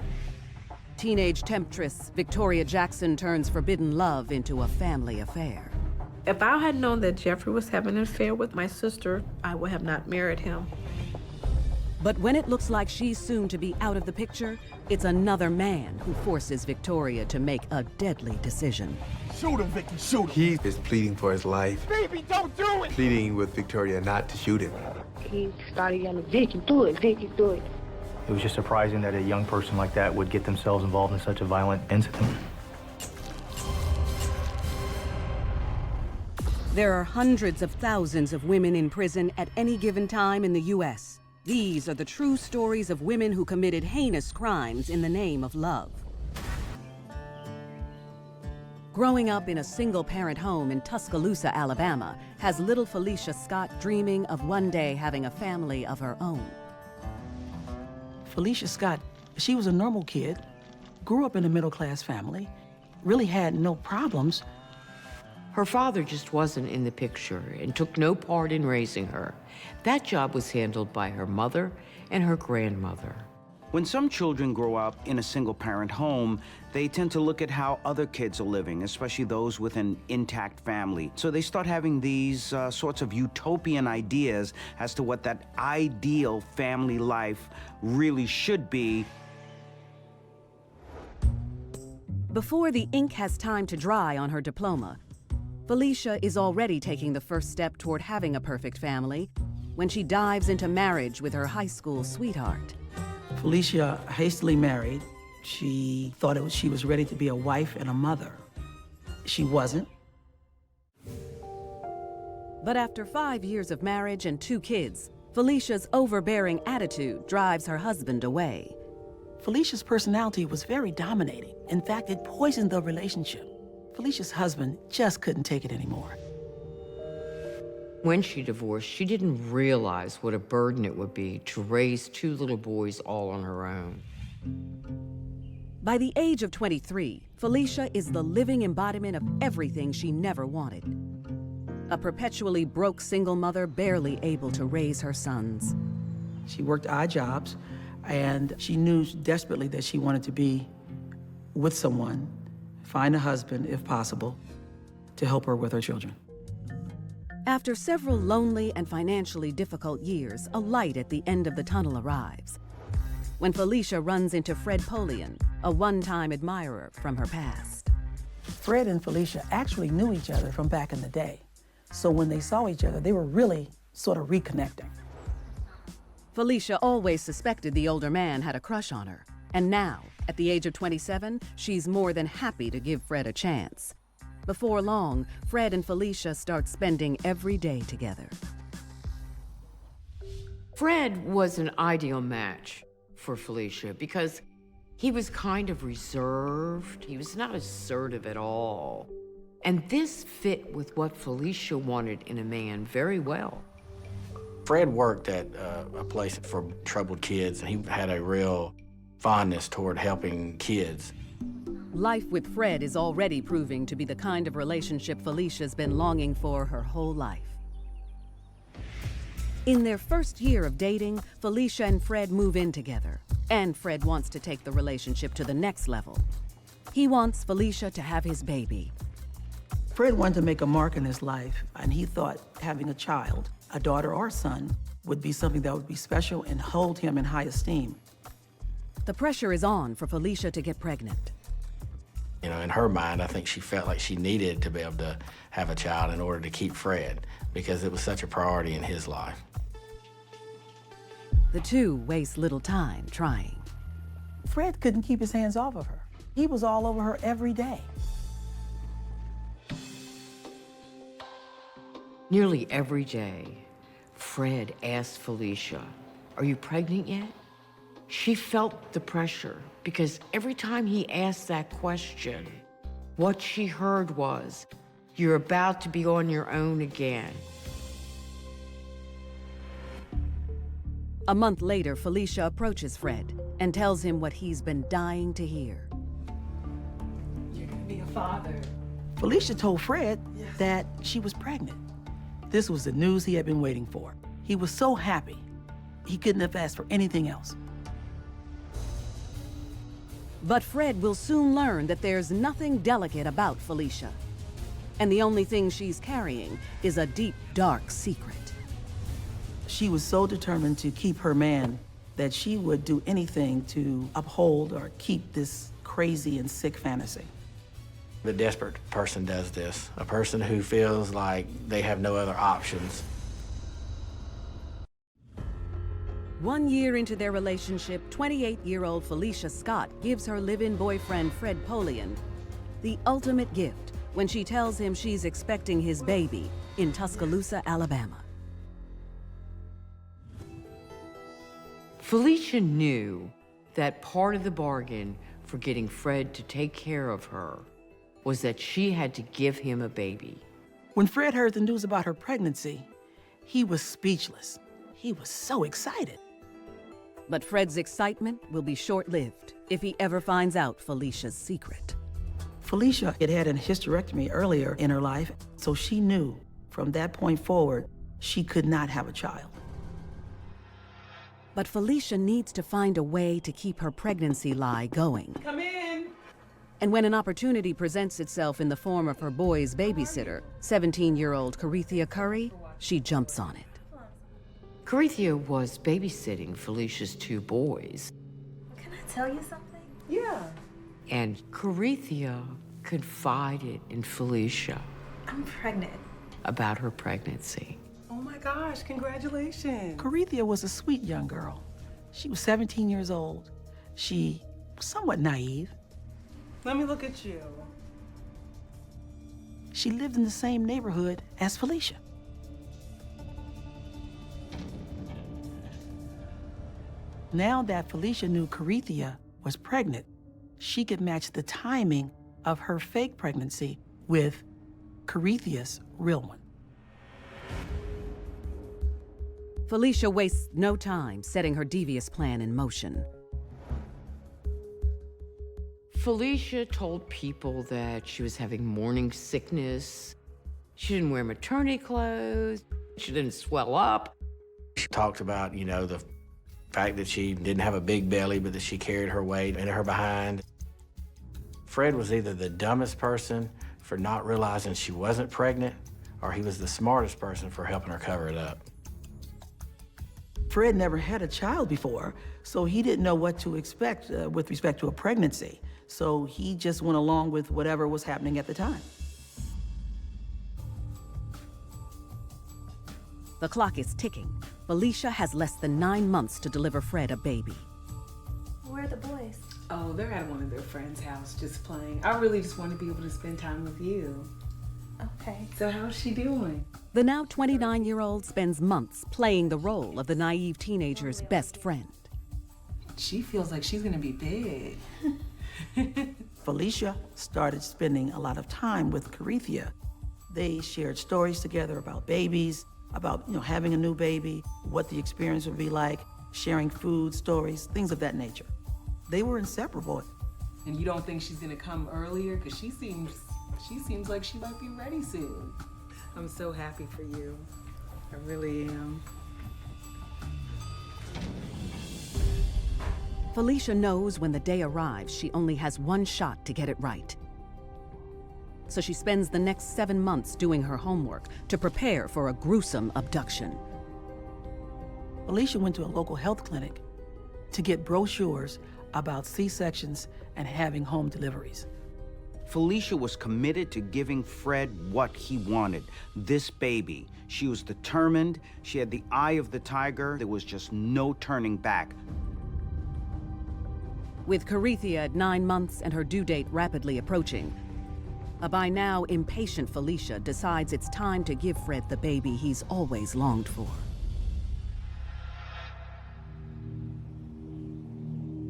teenage temptress Victoria Jackson turns forbidden love into a family affair. If I had known that Jeffrey was having an affair with my sister, I would have not married him. But when it looks like she's soon to be out of the picture, it's another man who forces Victoria to make a deadly decision. Shoot him, Vicky, shoot him. He is pleading for his life. Baby, don't do it! Pleading with Victoria not to shoot him. He started yelling, Vicky, do it, Vicky, do it. It was just surprising that a young person like that would get themselves involved in such a violent incident. There are hundreds of thousands of women in prison at any given time in the U.S. These are the true stories of women who committed heinous crimes in the name of love. Growing up in a single-parent home in Tuscaloosa, Alabama, has little Felicia Scott dreaming of one day having a family of her own. Felicia Scott, she was a normal kid, grew up in a middle-class family, really had no problems. Her father just wasn't in the picture and took no part in raising her. That job was handled by her mother and her grandmother. When some children grow up in a single-parent home, they tend to look at how other kids are living, especially those with an intact family. So they start having these sorts of utopian ideas as to what that ideal family life really should be. Before the ink has time to dry on her diploma, Felicia is already taking the first step toward having a perfect family when she dives into marriage with her high school sweetheart. Felicia hastily married. She thought she was ready to be a wife and a mother. She wasn't. But after 5 years of marriage and 2 kids, Felicia's overbearing attitude drives her husband away. Felicia's personality was very dominating. In fact, it poisoned the relationship. Felicia's husband just couldn't take it anymore. When she divorced, she didn't realize what a burden it would be to raise 2 little boys all on her own. By the age of 23, Felicia is the living embodiment of everything she never wanted. A perpetually broke single mother barely able to raise her sons. She worked odd jobs, and she knew desperately that she wanted to be with someone, find a husband, if possible, to help her with her children. After several lonely and financially difficult years, a light at the end of the tunnel arrives. When Felicia runs into Fred Polian, a one-time admirer from her past. Fred and Felicia actually knew each other from back in the day. So when they saw each other, they were really sort of reconnecting. Felicia always suspected the older man had a crush on her. And now, at the age of 27, she's more than happy to give Fred a chance. Before long, Fred and Felicia start spending every day together. Fred was an ideal match for Felicia because he was kind of reserved. He was not assertive at all. And this fit with what Felicia wanted in a man very well. Fred worked at a place for troubled kids, and he had a real fondness toward helping kids. Life with Fred is already proving to be the kind of relationship Felicia's been longing for her whole life. In their first year of dating, Felicia and Fred move in together, and Fred wants to take the relationship to the next level. He wants Felicia to have his baby. Fred wanted to make a mark in his life, and he thought having a child, a daughter or son, would be something that would be special and hold him in high esteem. The pressure is on for Felicia to get pregnant. You know, in her mind, I think she felt like she needed to be able to have a child in order to keep Fred, because it was such a priority in his life. The two waste little time trying. Fred couldn't keep his hands off of her. He was all over her every day. Nearly every day, Fred asked Felicia, "Are you pregnant yet?" She felt the pressure because every time he asked that question, what she heard was, "You're about to be on your own again." A month later, Felicia approaches Fred and tells him what he's been dying to hear. You're gonna be a father. Felicia told Fred that she was pregnant. This was the news he had been waiting for. He was so happy, he couldn't have asked for anything else. But Fred will soon learn that there's nothing delicate about Felicia. And the only thing she's carrying is a deep, dark secret. She was so determined to keep her man that she would do anything to uphold or keep this crazy and sick fantasy. The desperate person does this, a person who feels like they have no other options. 1 year into their relationship, 28-year-old Felicia Scott gives her live-in boyfriend Fred Polian the ultimate gift when she tells him she's expecting his baby in Tuscaloosa, Alabama. Felicia knew that part of the bargain for getting Fred to take care of her was that she had to give him a baby. When Fred heard the news about her pregnancy, he was speechless. He was so excited. But Fred's excitement will be short-lived if he ever finds out Felicia's secret. Felicia had had a hysterectomy earlier in her life, so she knew from that point forward, she could not have a child. But Felicia needs to find a way to keep her pregnancy lie going. Come in. And when an opportunity presents itself in the form of her boy's babysitter, 17-year-old Carithia Curry, she jumps on it. Carithia was babysitting Felicia's 2 boys. Can I tell you something? Yeah. And Carithia confided in Felicia I'm pregnant. about her pregnancy. Oh my gosh, congratulations. Carithia was a sweet young girl. She was 17 years old. She was somewhat naive. Let me look at you. She lived in the same neighborhood as Felicia. Now that Felicia knew Carithia was pregnant, she could match the timing of her fake pregnancy with Carithia's real one. Felicia wastes no time setting her devious plan in motion. Felicia told people that she was having morning sickness. She didn't wear maternity clothes. She didn't swell up. She talked about, you know, the fact that she didn't have a big belly, but that she carried her weight in her behind. Fred was either the dumbest person for not realizing she wasn't pregnant, or he was the smartest person for helping her cover it up. Fred never had a child before, so he didn't know what to expect with respect to a pregnancy. So he just went along with whatever was happening at the time. The clock is ticking. Felicia has less than 9 months to deliver Fred a baby. Where are the boys? Oh, they're at one of their friends' house just playing. I really just want to be able to spend time with you. Okay. So how's she doing? The now 29-year-old spends months playing the role of the naive teenager's best friend. She feels like she's gonna be big. Felicia started spending a lot of time with Carithia. They shared stories together about babies, about having a new baby, what the experience would be like, sharing food stories, things of that nature. They were inseparable. And you don't think she's gonna come earlier? Because she seems like she might be ready soon. I'm so happy for you. I really am. Felicia knows when the day arrives, she only has one shot to get it right. So she spends the next 7 months doing her homework to prepare for a gruesome abduction. Felicia went to a local health clinic to get brochures about C-sections and having home deliveries. Felicia was committed to giving Fred what he wanted, this baby. She was determined. She had the eye of the tiger. There was just no turning back. With Carithia at 9 months and her due date rapidly approaching, a by now impatient Felicia decides it's time to give Fred the baby he's always longed for.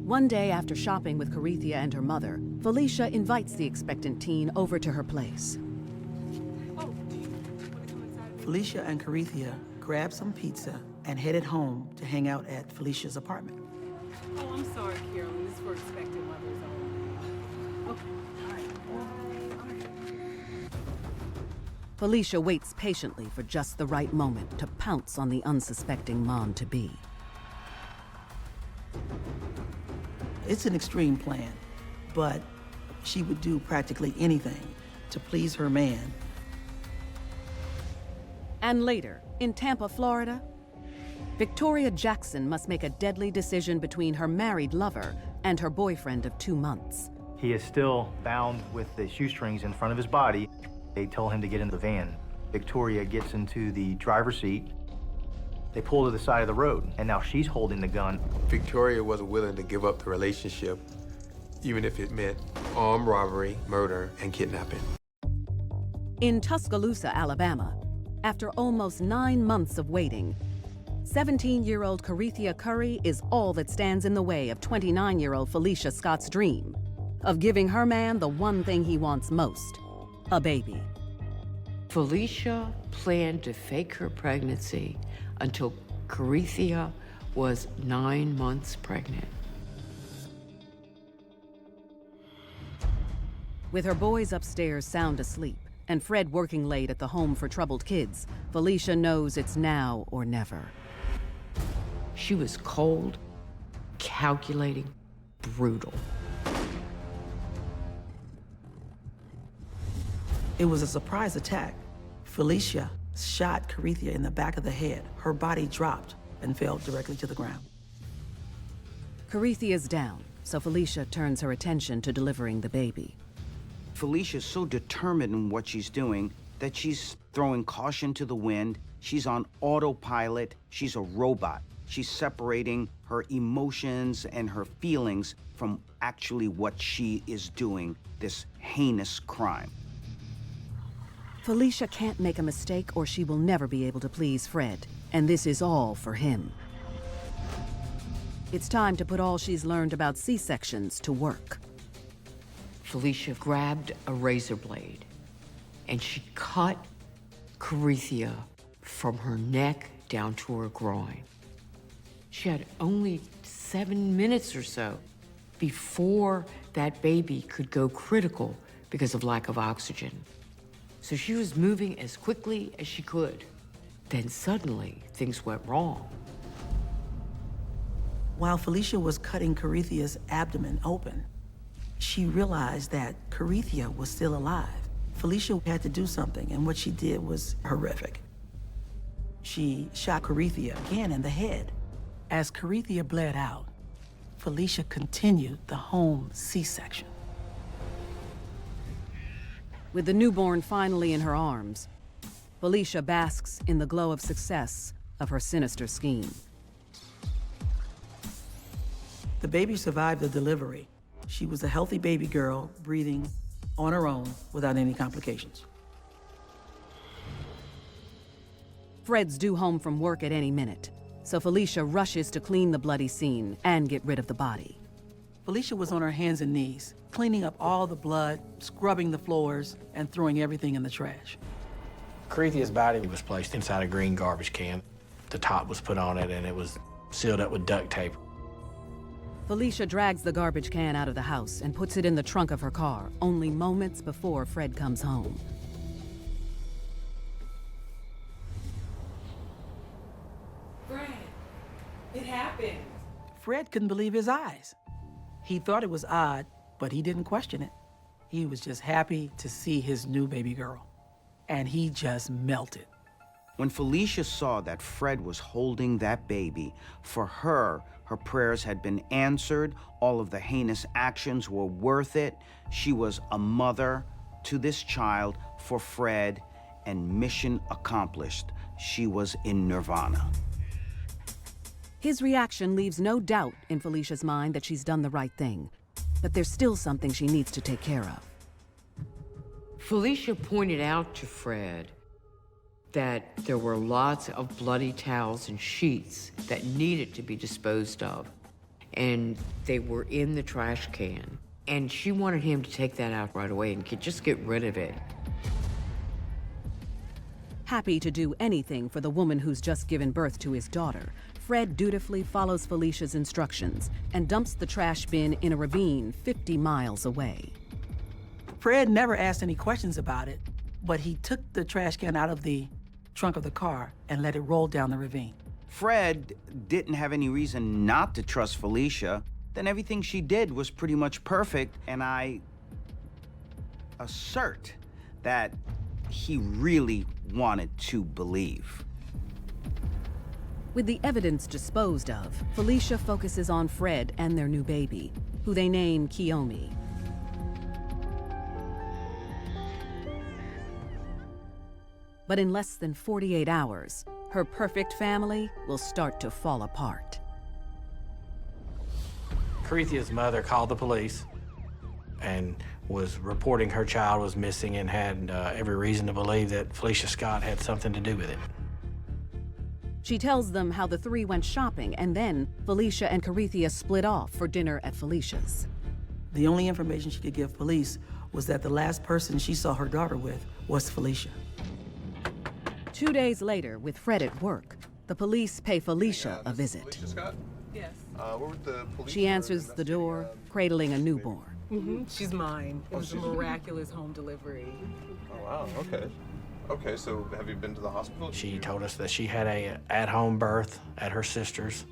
One day after shopping with Carithia and her mother, Felicia invites the expectant teen over to her place. Felicia and Carithia grabbed some pizza and headed home to hang out at Felicia's apartment. Oh, I'm sorry, Carolyn. This is for expected mothers only. Okay. All right. Felicia waits patiently for just the right moment to pounce on the unsuspecting mom-to-be. It's an extreme plan, but she would do practically anything to please her man. And later, in Tampa, Florida, Victoria Jackson must make a deadly decision between her married lover and her boyfriend of 2 months. He is still bound with the shoestrings in front of his body. They tell him to get in the van. Victoria gets into the driver's seat. They pull to the side of the road, and now she's holding the gun. Victoria wasn't willing to give up the relationship, even if it meant armed robbery, murder, and kidnapping. In Tuscaloosa, Alabama, after almost 9 months of waiting, 17-year-old Carithia Curry is all that stands in the way of 29-year-old Felicia Scott's dream of giving her man the one thing he wants most, a baby. Felicia planned to fake her pregnancy until Carithia was 9 months pregnant. With her boys upstairs sound asleep and Fred working late at the home for troubled kids, Felicia knows it's now or never. She was cold, calculating, brutal. It was a surprise attack. Felicia shot Carithia in the back of the head. Her body dropped and fell directly to the ground. Carithia's down, so Felicia turns her attention to delivering the baby. Felicia's so determined in what she's doing that she's throwing caution to the wind. She's on autopilot. She's a robot. She's separating her emotions and her feelings from actually what she is doing, this heinous crime. Felicia can't make a mistake or she will never be able to please Fred, and this is all for him. It's time to put all she's learned about C-sections to work. Felicia grabbed a razor blade and she cut Carithia from her neck down to her groin. She had only 7 minutes or so before that baby could go critical because of lack of oxygen. So she was moving as quickly as she could. Then suddenly, things went wrong. While Felicia was cutting Carithia's abdomen open, she realized that Carithia was still alive. Felicia had to do something, and what she did was horrific. She shot Carithia again in the head. As Carithia bled out, Felicia continued the home C-section. With the newborn finally in her arms, Felicia basks in the glow of success of her sinister scheme. The baby survived the delivery. She was a healthy baby girl, breathing on her own without any complications. Fred's due home from work at any minute, so Felicia rushes to clean the bloody scene and get rid of the body. Felicia was on her hands and knees, cleaning up all the blood, scrubbing the floors, and throwing everything in the trash. Corethia's body was placed inside a green garbage can. The top was put on it, and it was sealed up with duct tape. Felicia drags the garbage can out of the house and puts it in the trunk of her car, only moments before Fred comes home. Fred, it happened. Fred couldn't believe his eyes. He thought it was odd, but he didn't question it. He was just happy to see his new baby girl, and he just melted. When Felicia saw that Fred was holding that baby, for her, her prayers had been answered, all of the heinous actions were worth it. She was a mother to this child for Fred, and mission accomplished. She was in nirvana. His reaction leaves no doubt in Felicia's mind that she's done the right thing, but there's still something she needs to take care of. Felicia pointed out to Fred that there were lots of bloody towels and sheets that needed to be disposed of, and they were in the trash can. And she wanted him to take that out right away and just get rid of it. Happy to do anything for the woman who's just given birth to his daughter, Fred dutifully follows Felicia's instructions and dumps the trash bin in a ravine 50 miles away. Fred never asked any questions about it, but he took the trash can out of the trunk of the car and let it roll down the ravine. Fred didn't have any reason not to trust Felicia. Then everything she did was pretty much perfect, and I assert that he really wanted to believe. With the evidence disposed of, Felicia focuses on Fred and their new baby, who they name Kiyomi. But in less than 48 hours, her perfect family will start to fall apart. Corethia's mother called the police and was reporting her child was missing and had every reason to believe that Felicia Scott had something to do with it. She tells them how the three went shopping, and then Felicia and Corethia split off for dinner at Felicia's. The only information she could give police was that the last person she saw her daughter with was Felicia. 2 days later, with Fred at work, the police pay Felicia a visit. Felicia Scott? Yes. Where would the police She answers the door, cradling a newborn. She's mine. It was a miraculous home delivery. Oh, wow, okay. Okay, so have you been to the hospital? She told us that she had a at-home birth at her sister's,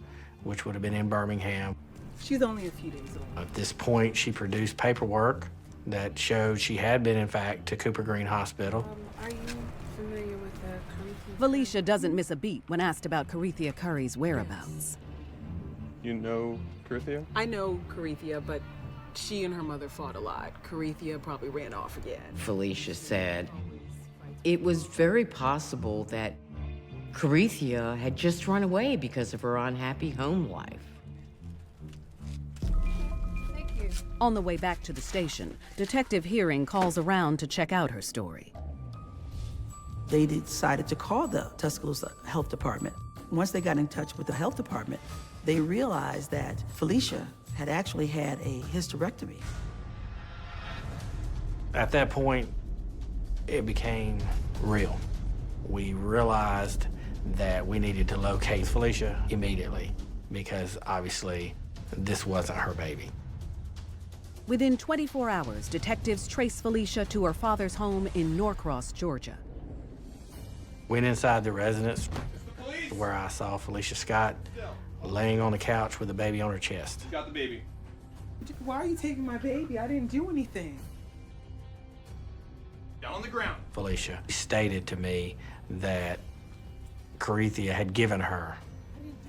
which would have been in Birmingham. She's only a few days old. At this point, she produced paperwork that showed she had been, in fact, to Cooper Green Hospital. Are you familiar with the Felicia doesn't miss a beat when asked about Corethia Curry's whereabouts. You know Corethia? I know Corethia, but she and her mother fought a lot. Corethia probably ran off again. Felicia said it was very possible that Corethia had just run away because of her unhappy home life. Thank you. On the way back to the station, Detective Hearing calls around to check out her story. They decided to call the Tuscaloosa Health Department. Once they got in touch with the health department, they realized that Felicia had actually had a hysterectomy. At that point, it became real. We realized that we needed to locate Felicia immediately because obviously this wasn't her baby. Within 24 hours, detectives trace Felicia to her father's home in Norcross, Georgia. Went inside the residence where I saw Felicia Scott laying on the couch with the baby on her chest. Got the baby. Why are you taking my baby? I didn't do anything. Down on the ground. Felicia stated to me that Corethia had given her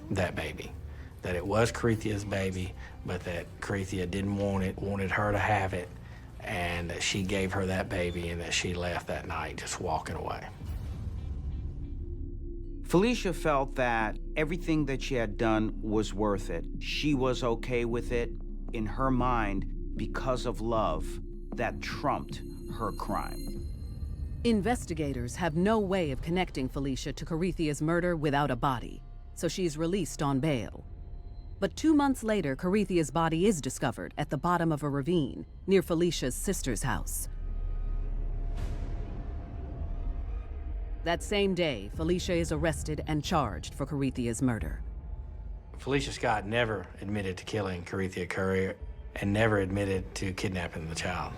that baby, that it was Corethia's baby, but that Corethia didn't want it, wanted her to have it, and that she gave her that baby and that she left that night just walking away. Felicia felt that everything that she had done was worth it. She was okay with it. In her mind, because of love, that trumped her crime. Investigators have no way of connecting Felicia to Corethia's murder without a body, so she's released on bail. But 2 months later, Corethia's body is discovered at the bottom of a ravine near Felicia's sister's house. That same day, Felicia is arrested and charged for Corethia's murder. Felicia Scott never admitted to killing Corethia Curry and never admitted to kidnapping the child.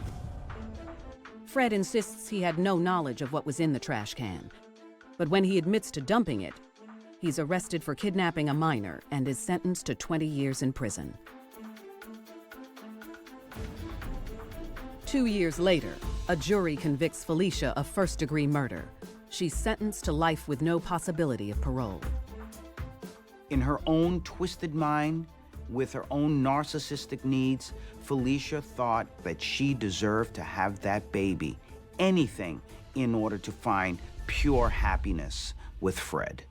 Fred insists he had no knowledge of what was in the trash can. But when he admits to dumping it, he's arrested for kidnapping a minor and is sentenced to 20 years in prison. 2 years later, a jury convicts Felicia of first-degree murder. She's sentenced to life with no possibility of parole. In her own twisted mind, with her own narcissistic needs, Felicia thought that she deserved to have that baby, anything in order to find pure happiness with Fred.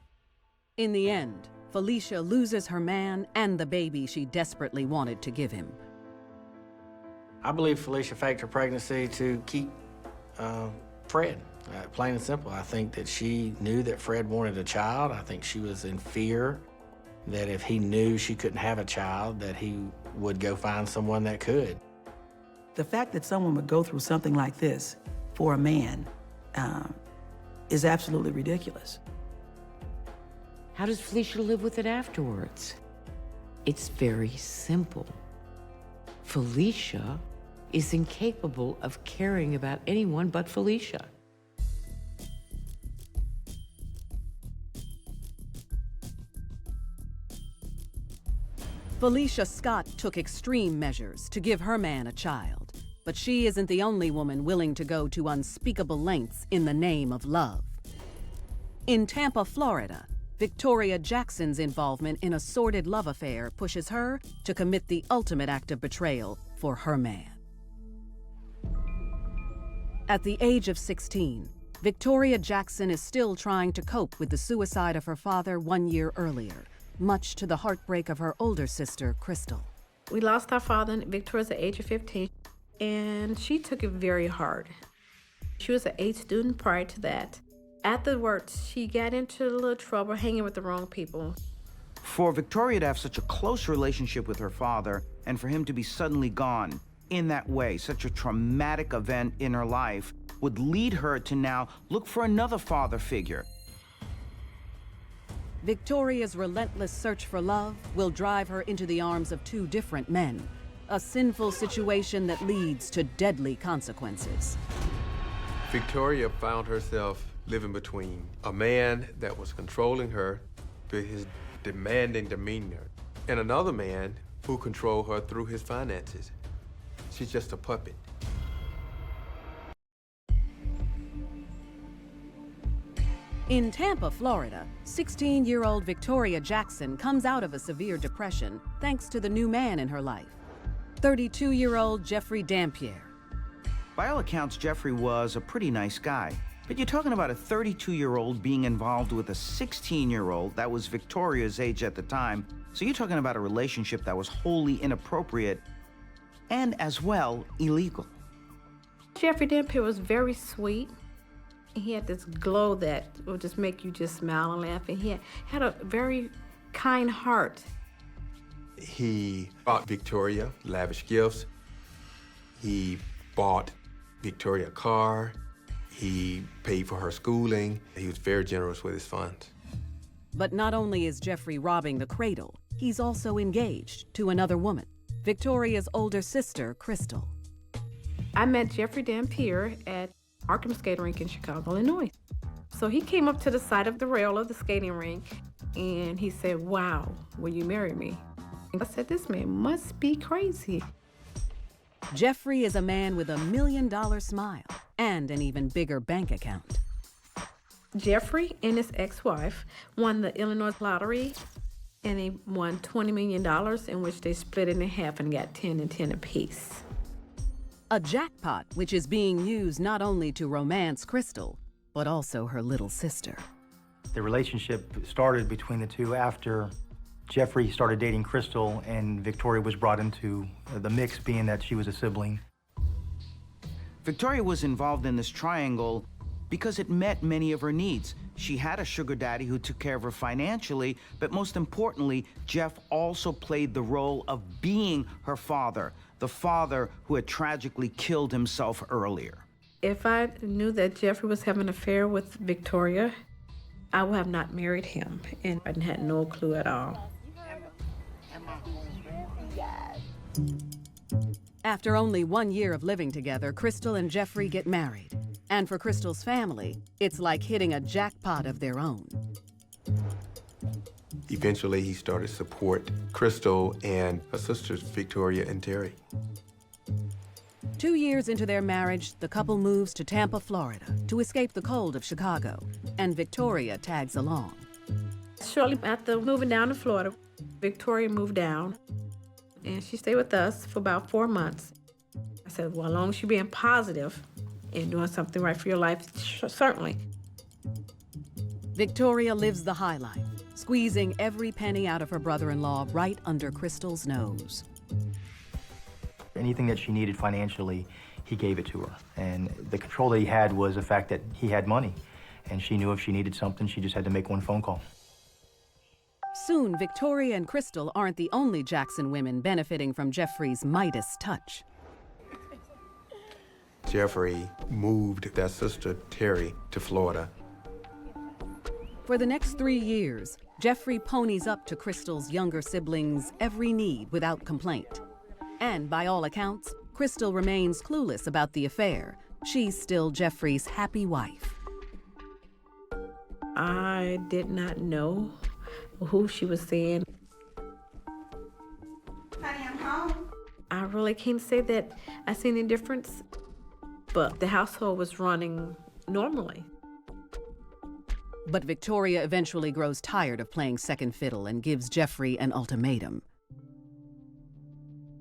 In the end, Felicia loses her man and the baby she desperately wanted to give him. I believe Felicia faked her pregnancy to keep Fred. Plain and simple. I think that she knew that Fred wanted a child. I think she was in fear that if he knew she couldn't have a child, that he would go find someone that could. The fact that someone would go through something like this for a man is absolutely ridiculous. How does Felicia live with it afterwards? It's very simple. Felicia is incapable of caring about anyone but Felicia. Felicia Scott took extreme measures to give her man a child, but she isn't the only woman willing to go to unspeakable lengths in the name of love. In Tampa, Florida, Victoria Jackson's involvement in a sordid love affair pushes her to commit the ultimate act of betrayal for her man. At the age of 16, Victoria Jackson is still trying to cope with the suicide of her father 1 year earlier, much to the heartbreak of her older sister, Crystal. We lost our father at Victoria's at the age of 15, and she took it very hard. She was an A student prior to that. Afterwards, she got into a little trouble hanging with the wrong people. For Victoria to have such a close relationship with her father, and for him to be suddenly gone in that way, such a traumatic event in her life, would lead her to now look for another father figure. Victoria's relentless search for love will drive her into the arms of two different men, a sinful situation that leads to deadly consequences. Victoria found herself living between a man that was controlling her through his demanding demeanor and another man who controlled her through his finances. She's just a puppet. In Tampa, Florida, 16-year-old Victoria Jackson comes out of a severe depression thanks to the new man in her life, 32-year-old Jeffrey Dampier. By all accounts, Jeffrey was a pretty nice guy. But you're talking about a 32-year-old being involved with a 16-year-old that was Victoria's age at the time. So you're talking about a relationship that was wholly inappropriate and, as well, illegal. Jeffrey Dampier was very sweet. He had this glow that would just make you just smile and laugh, and he had a very kind heart. He bought Victoria lavish gifts. He bought Victoria a car. He paid for her schooling. He was very generous with his funds. But not only is Jeffrey robbing the cradle, he's also engaged to another woman, Victoria's older sister, Crystal. I met Jeffrey Dampier at Arkham Skating Rink in Chicago, Illinois. So he came up to the side of the rail of the skating rink and he said, "Wow, will you marry me?" And I said, "This man must be crazy." Jeffrey is a man with $1 million smile and an even bigger bank account. Jeffrey and his ex-wife won the Illinois lottery, and they won $20 million, in which they split it in half and got 10 and 10 apiece. A jackpot which is being used not only to romance Crystal, but also her little sister. The relationship started between the two after Jeffrey started dating Crystal and Victoria was brought into the mix, being that she was a sibling. Victoria was involved in this triangle because it met many of her needs. She had a sugar daddy who took care of her financially, but most importantly, Jeff also played the role of being her father, the father who had tragically killed himself earlier. If I knew that Jeffrey was having an affair with Victoria, I would have not married him, and I had no clue at all. After only 1 year of living together, Crystal and Jeffrey get married. And for Crystal's family, it's like hitting a jackpot of their own. Eventually, he started to support Crystal and her sisters, Victoria and Terry. 2 years into their marriage, the couple moves to Tampa, Florida, to escape the cold of Chicago, and Victoria tags along. Shortly after moving down to Florida, Victoria moved down, and she stayed with us for about 4 months. I said, well, as long as you're being positive and doing something right for your life, certainly. Victoria lives the high life, squeezing every penny out of her brother-in-law right under Crystal's nose. Anything that she needed financially, he gave it to her. And the control that he had was the fact that he had money. And she knew if she needed something, she just had to make one phone call. Soon, Victoria and Crystal aren't the only Jackson women benefiting from Jeffrey's Midas touch. Jeffrey moved their sister, Terry, to Florida. For the next 3 years, Jeffrey ponies up to Crystal's younger siblings' every need without complaint. And by all accounts, Crystal remains clueless about the affair. She's still Jeffrey's happy wife. I did not know who she was seeing. Honey, I'm home. I really can't say that I seen any difference, but the household was running normally. But Victoria eventually grows tired of playing second fiddle and gives Jeffrey an ultimatum.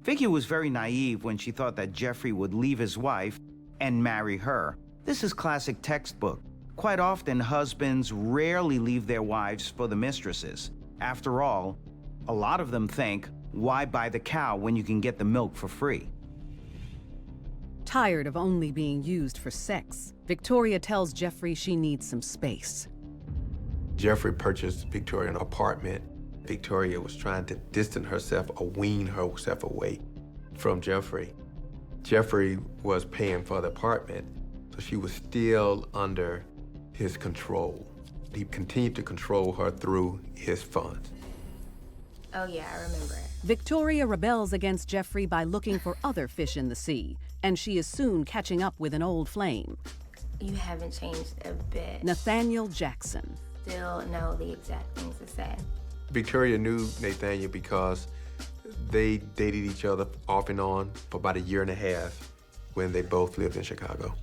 Vicky was very naive when she thought that Jeffrey would leave his wife and marry her. This is classic textbook. Quite often, husbands rarely leave their wives for the mistresses. After all, a lot of them think, why buy the cow when you can get the milk for free? Tired of only being used for sex, Victoria tells Jeffrey she needs some space. Jeffrey purchased Victoria an apartment. Victoria was trying to distance herself or wean herself away from Jeffrey. Jeffrey was paying for the apartment, so she was still under his control. He continued to control her through his funds. Oh yeah, I remember it. Victoria rebels against Jeffrey by looking for other fish in the sea, and she is soon catching up with an old flame. You haven't changed a bit. Nathaniel Jackson. Still know the exact things to say. Victoria knew Nathaniel because they dated each other off and on for about 1.5 years when they both lived in Chicago.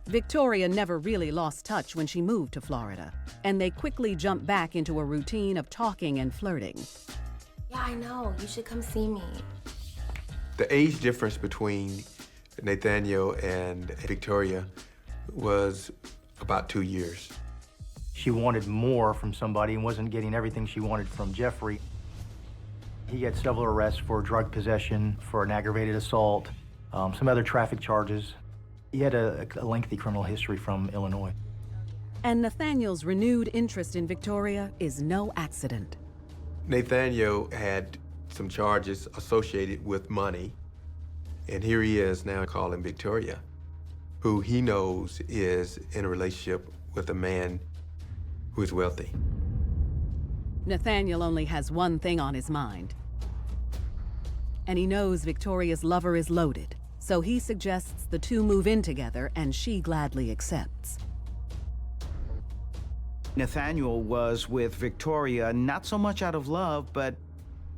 Victoria never really lost touch when she moved to Florida, and they quickly jumped back into a routine of talking and flirting. Yeah, I know. You should come see me. The age difference between Nathaniel and Victoria was about 2 years. She wanted more from somebody and wasn't getting everything she wanted from Jeffrey. He had several arrests for drug possession, for an aggravated assault, some other traffic charges. He had a lengthy criminal history from Illinois. And Nathaniel's renewed interest in Victoria is no accident. Nathaniel had some charges associated with money, and here he is now calling Victoria, who he knows is in a relationship with a man who is wealthy. Nathaniel only has one thing on his mind, and he knows Victoria's lover is loaded, so he suggests the two move in together, and she gladly accepts. Nathaniel was with Victoria not so much out of love, but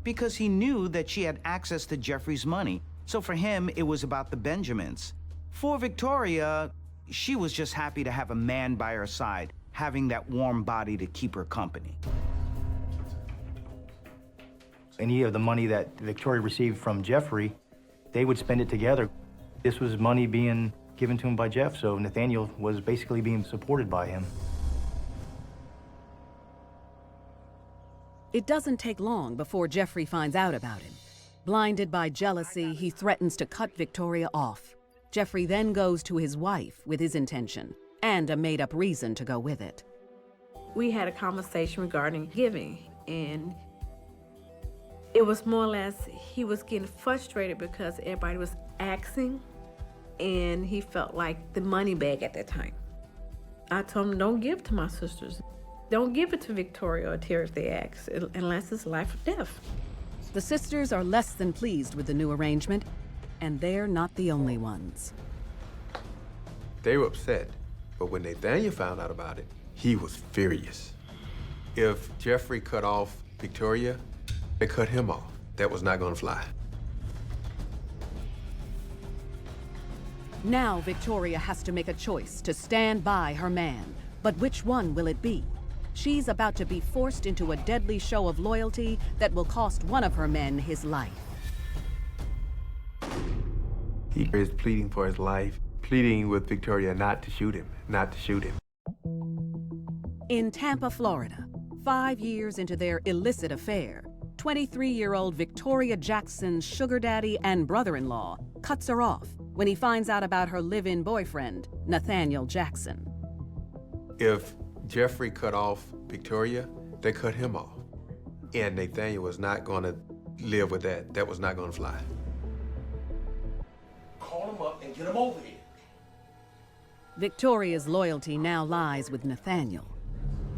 because he knew that she had access to Jeffrey's money. So for him, it was about the Benjamins. For Victoria, she was just happy to have a man by her side, having that warm body to keep her company. Any of the money that Victoria received from Jeffrey, they would spend it together. This was money being given to him by Jeff, so Nathaniel was basically being supported by him. It doesn't take long before Jeffrey finds out about him. Blinded by jealousy, he threatens to cut Victoria off. Jeffrey then goes to his wife with his intention, and a made-up reason to go with it. We had a conversation regarding giving, and it was more or less he was getting frustrated because everybody was asking, and he felt like the money bag at that time. I told him, don't give to my sisters. Don't give it to Victoria or Terry if they ask, unless it's life or death. The sisters are less than pleased with the new arrangement, and they're not the only ones. They were upset, but when Nathaniel found out about it, he was furious. If Jeffrey cut off Victoria, they cut him off. That was not gonna fly. Now Victoria has to make a choice to stand by her man, but which one will it be? She's about to be forced into a deadly show of loyalty that will cost one of her men his life. He is pleading for his life, pleading with Victoria not to shoot him, not to shoot him. In Tampa, Florida, 5 years into their illicit affair, 23-year-old Victoria Jackson's sugar daddy and brother-in-law cuts her off when he finds out about her live-in boyfriend, Nathaniel Jackson. If Jeffrey cut off Victoria, they cut him off. And Nathaniel was not gonna live with that. That was not gonna fly. Call him up and get him over here. Victoria's loyalty now lies with Nathaniel.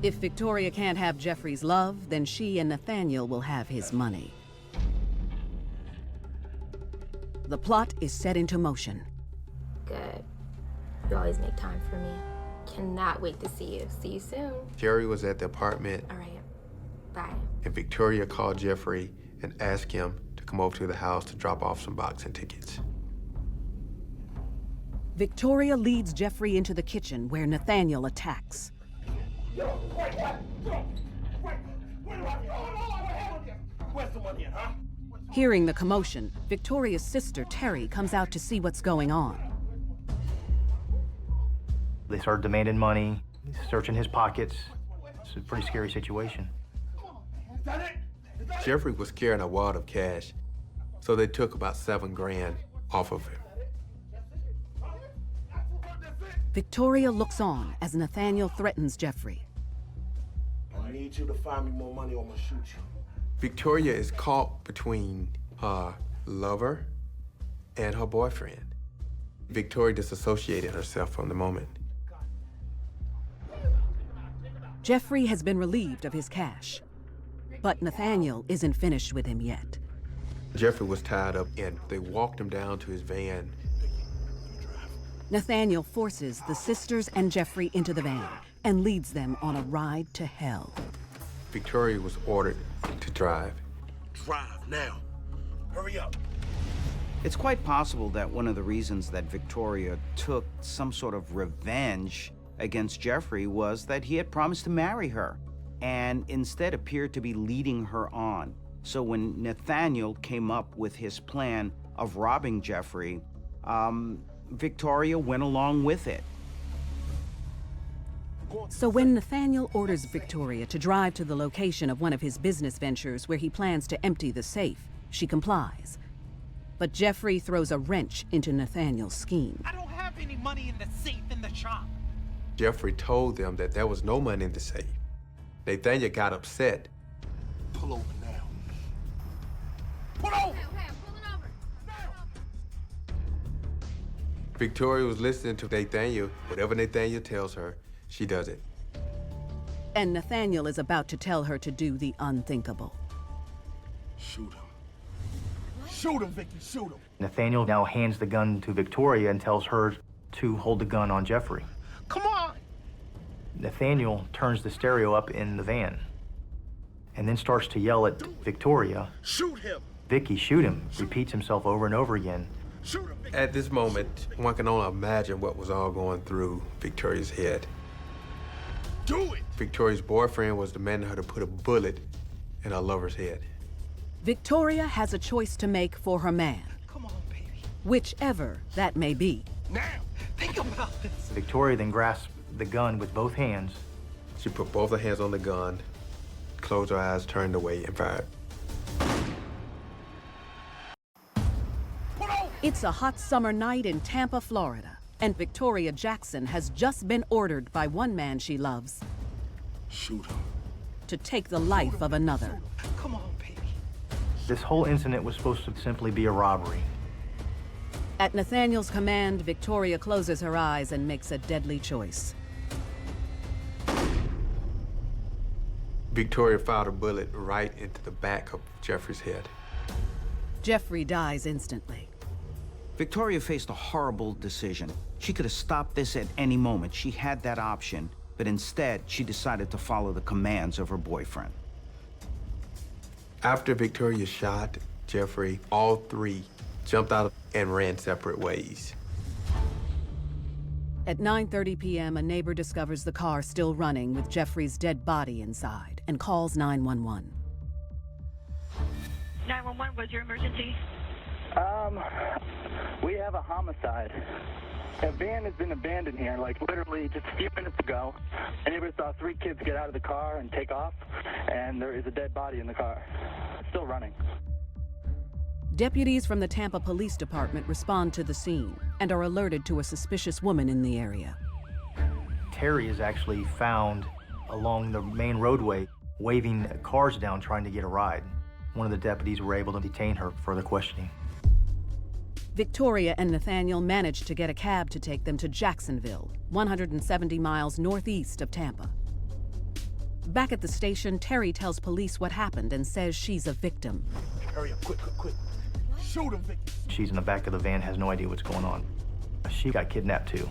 If Victoria can't have Jeffrey's love, then she and Nathaniel will have his money. The plot is set into motion. Good. You always make time for me. Cannot wait to see you. See you soon. Jerry was at the apartment. All right. Bye. And Victoria called Jeffrey and asked him to come over to the house to drop off some boxing tickets. Victoria leads Jeffrey into the kitchen where Nathaniel attacks. Yo, wait, what? Wait, where's the money at, huh? Hearing the commotion, Victoria's sister, Terry, comes out to see what's going on. They started demanding money, searching his pockets. It's a pretty scary situation. Jeffrey was carrying a wad of cash, so they took about $7 grand off of him. Victoria looks on as Nathaniel threatens Jeffrey. I need you to find me more money or I'm gonna shoot you. Victoria is caught between her lover and her boyfriend. Victoria disassociated herself from the moment. Jeffrey has been relieved of his cash, but Nathaniel isn't finished with him yet. Jeffrey was tied up and they walked him down to his van. Nathaniel forces the sisters and Jeffrey into the van and leads them on a ride to hell. Victoria was ordered to drive. Drive now. Hurry up. It's quite possible that one of the reasons that Victoria took some sort of revenge against Jeffrey was that he had promised to marry her and instead appeared to be leading her on. So when Nathaniel came up with his plan of robbing Jeffrey, Victoria went along with it. So when Nathaniel orders Victoria to drive to the location of one of his business ventures where he plans to empty the safe, she complies. But Jeffrey throws a wrench into Nathaniel's scheme. I don't have any money in the safe in the shop. Jeffrey told them that there was no money in the safe. Nathaniel got upset. Pull over now. Pull over! Victoria was listening to Nathaniel. Whatever Nathaniel tells her, she does it. And Nathaniel is about to tell her to do the unthinkable. Shoot him. Shoot him, Vicky, shoot him. Nathaniel now hands the gun to Victoria and tells her to hold the gun on Jeffrey. Come on! Nathaniel turns the stereo up in the van and then starts to yell at Victoria. Shoot him! Vicky, shoot him. Repeats himself over and over again. Shoot him! At this moment, one can only imagine what was all going through Victoria's head. Do it! Victoria's boyfriend was demanding her to put a bullet in her lover's head. Victoria has a choice to make for her man. Come on, baby. Whichever that may be. Now, think about this. Victoria then grasps the gun with both hands. She put both her hands on the gun, closed her eyes, turned away, and fired. It's a hot summer night in Tampa, Florida. And Victoria Jackson has just been ordered by one man she loves Shoot him. to take the life of another. Come on, baby. This whole incident was supposed to simply be a robbery. At Nathaniel's command, Victoria closes her eyes and makes a deadly choice. Victoria fired a bullet right into the back of Jeffrey's head. Jeffrey dies instantly. Victoria faced a horrible decision. She could have stopped this at any moment. She had that option, but instead, she decided to follow the commands of her boyfriend. After Victoria shot Jeffrey, all three jumped out and ran separate ways. At 9:30 p.m., a neighbor discovers the car still running with Jeffrey's dead body inside and calls 911. 911, what's your emergency? We have a homicide. A van has been abandoned here, like literally just a few minutes ago. A neighbor saw 3 kids get out of the car and take off, and there is a dead body in the car. It's still running. Deputies from the Tampa Police Department respond to the scene and are alerted to a suspicious woman in the area. Terry is actually found along the main roadway, waving cars down, trying to get a ride. One of the deputies were able to detain her for further questioning. Victoria and Nathaniel managed to get a cab to take them to Jacksonville, 170 miles northeast of Tampa. Back at the station, Terry tells police what happened and says she's a victim. Hurry up, quick. Shoot him, Vicky. She's in the back of the van, has no idea what's going on. She got kidnapped too.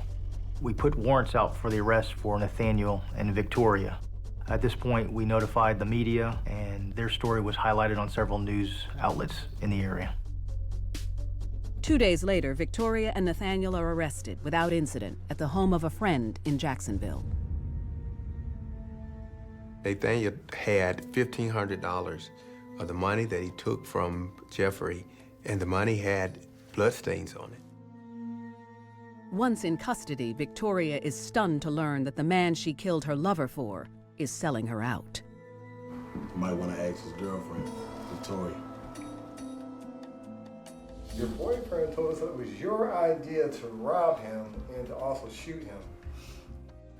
We put warrants out for the arrest for Nathaniel and Victoria. At this point, we notified the media, and their story was highlighted on several news outlets in the area. 2 days later, Victoria and Nathaniel are arrested without incident at the home of a friend in Jacksonville. Nathaniel had $1,500 of the money that he took from Jeffrey, and the money had bloodstains on it. Once in custody, Victoria is stunned to learn that the man she killed her lover for is selling her out. You might want to ask his girlfriend, Victoria. Your boyfriend told us that it was your idea to rob him and to also shoot him.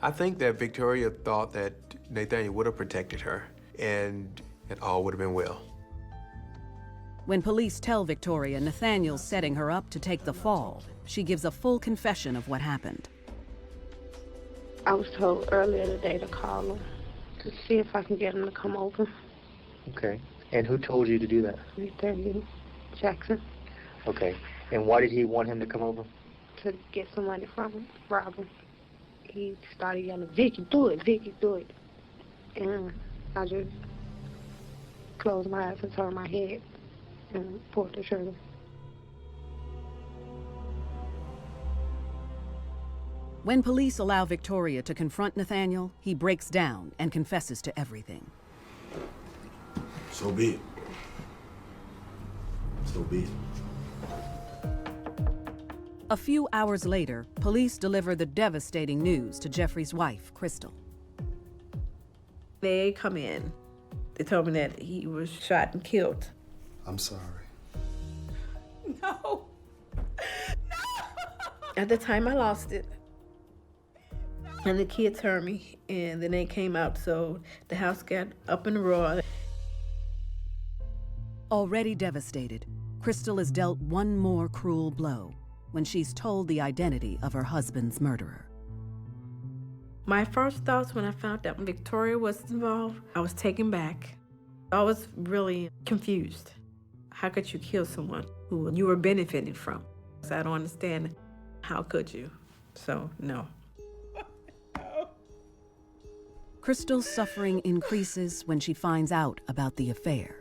I think that Victoria thought that Nathaniel would have protected her, and it all would have been well. When police tell Victoria Nathaniel's setting her up to take the fall, she gives a full confession of what happened. I was told earlier today to call him to see if I can get him to come over. Okay. And who told you to do that? Nathaniel Jackson. Okay. And why did he want him to come over? To get some money from him, rob him. He started yelling, Vicky, do it, Vicky, do it. And I just closed my eyes and turned my head and pulled the trigger. When police allow Victoria to confront Nathaniel, he breaks down and confesses to everything. So be it. So be it. A few hours later, police deliver the devastating news to Jeffrey's wife, Crystal. They come in. They told me that he was shot and killed. I'm sorry. No. At the time, I lost it. And the kids heard me, and then they came out, so the house got up in a roar. Already devastated, Crystal is dealt one more cruel blow when she's told the identity of her husband's murderer. My first thoughts when I found out Victoria was involved, I was taken back. I was really confused. How could you kill someone who you were benefiting from? So I don't understand. How could you? So, no. Crystal's suffering increases when she finds out about the affair.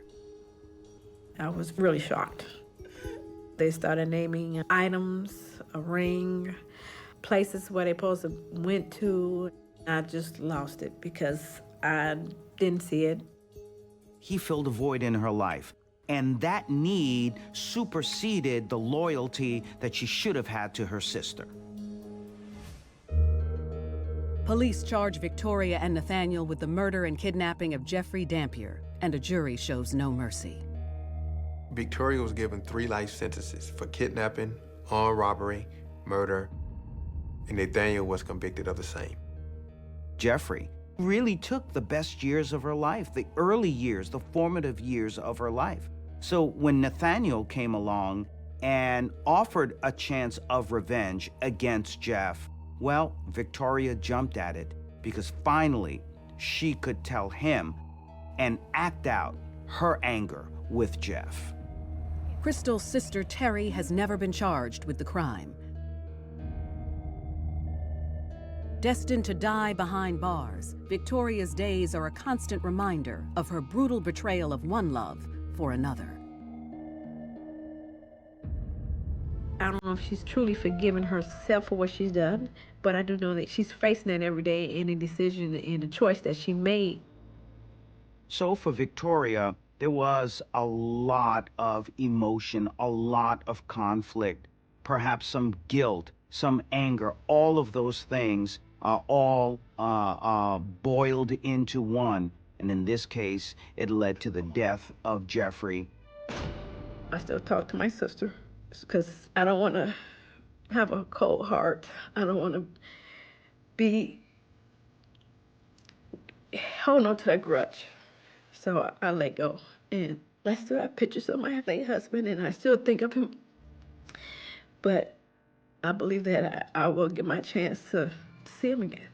I was really shocked. They started naming items, a ring, places where they supposed to went to. I just lost it because I didn't see it. He filled a void in her life, and that need superseded the loyalty that she should have had to her sister. Police charge Victoria and Nathaniel with the murder and kidnapping of Jeffrey Dampier, and a jury shows no mercy. Victoria was given 3 life sentences for kidnapping, armed robbery, murder. and Nathaniel was convicted of the same. Jeffrey really took the best years of her life, the early years, the formative years of her life. So when Nathaniel came along and offered a chance of revenge against Jeff, well, Victoria jumped at it because finally she could tell him and act out her anger with Jeff. Crystal's sister Terry has never been charged with the crime. Destined to die behind bars, Victoria's days are a constant reminder of her brutal betrayal of one love for another. I don't know if she's truly forgiven herself for what she's done, but I do know that she's facing it every day in a decision and a choice that she made. So for Victoria, there was a lot of emotion, a lot of conflict, perhaps some guilt, some anger. All of those things are all boiled into one. And in this case, it led to the death of Jeffrey. I still talk to my sister because I don't want to have a cold heart. I don't want to be holding on to that grudge. So I let go. And I still have pictures of my late husband, and I still think of him. But I believe that I will get my chance to see him again.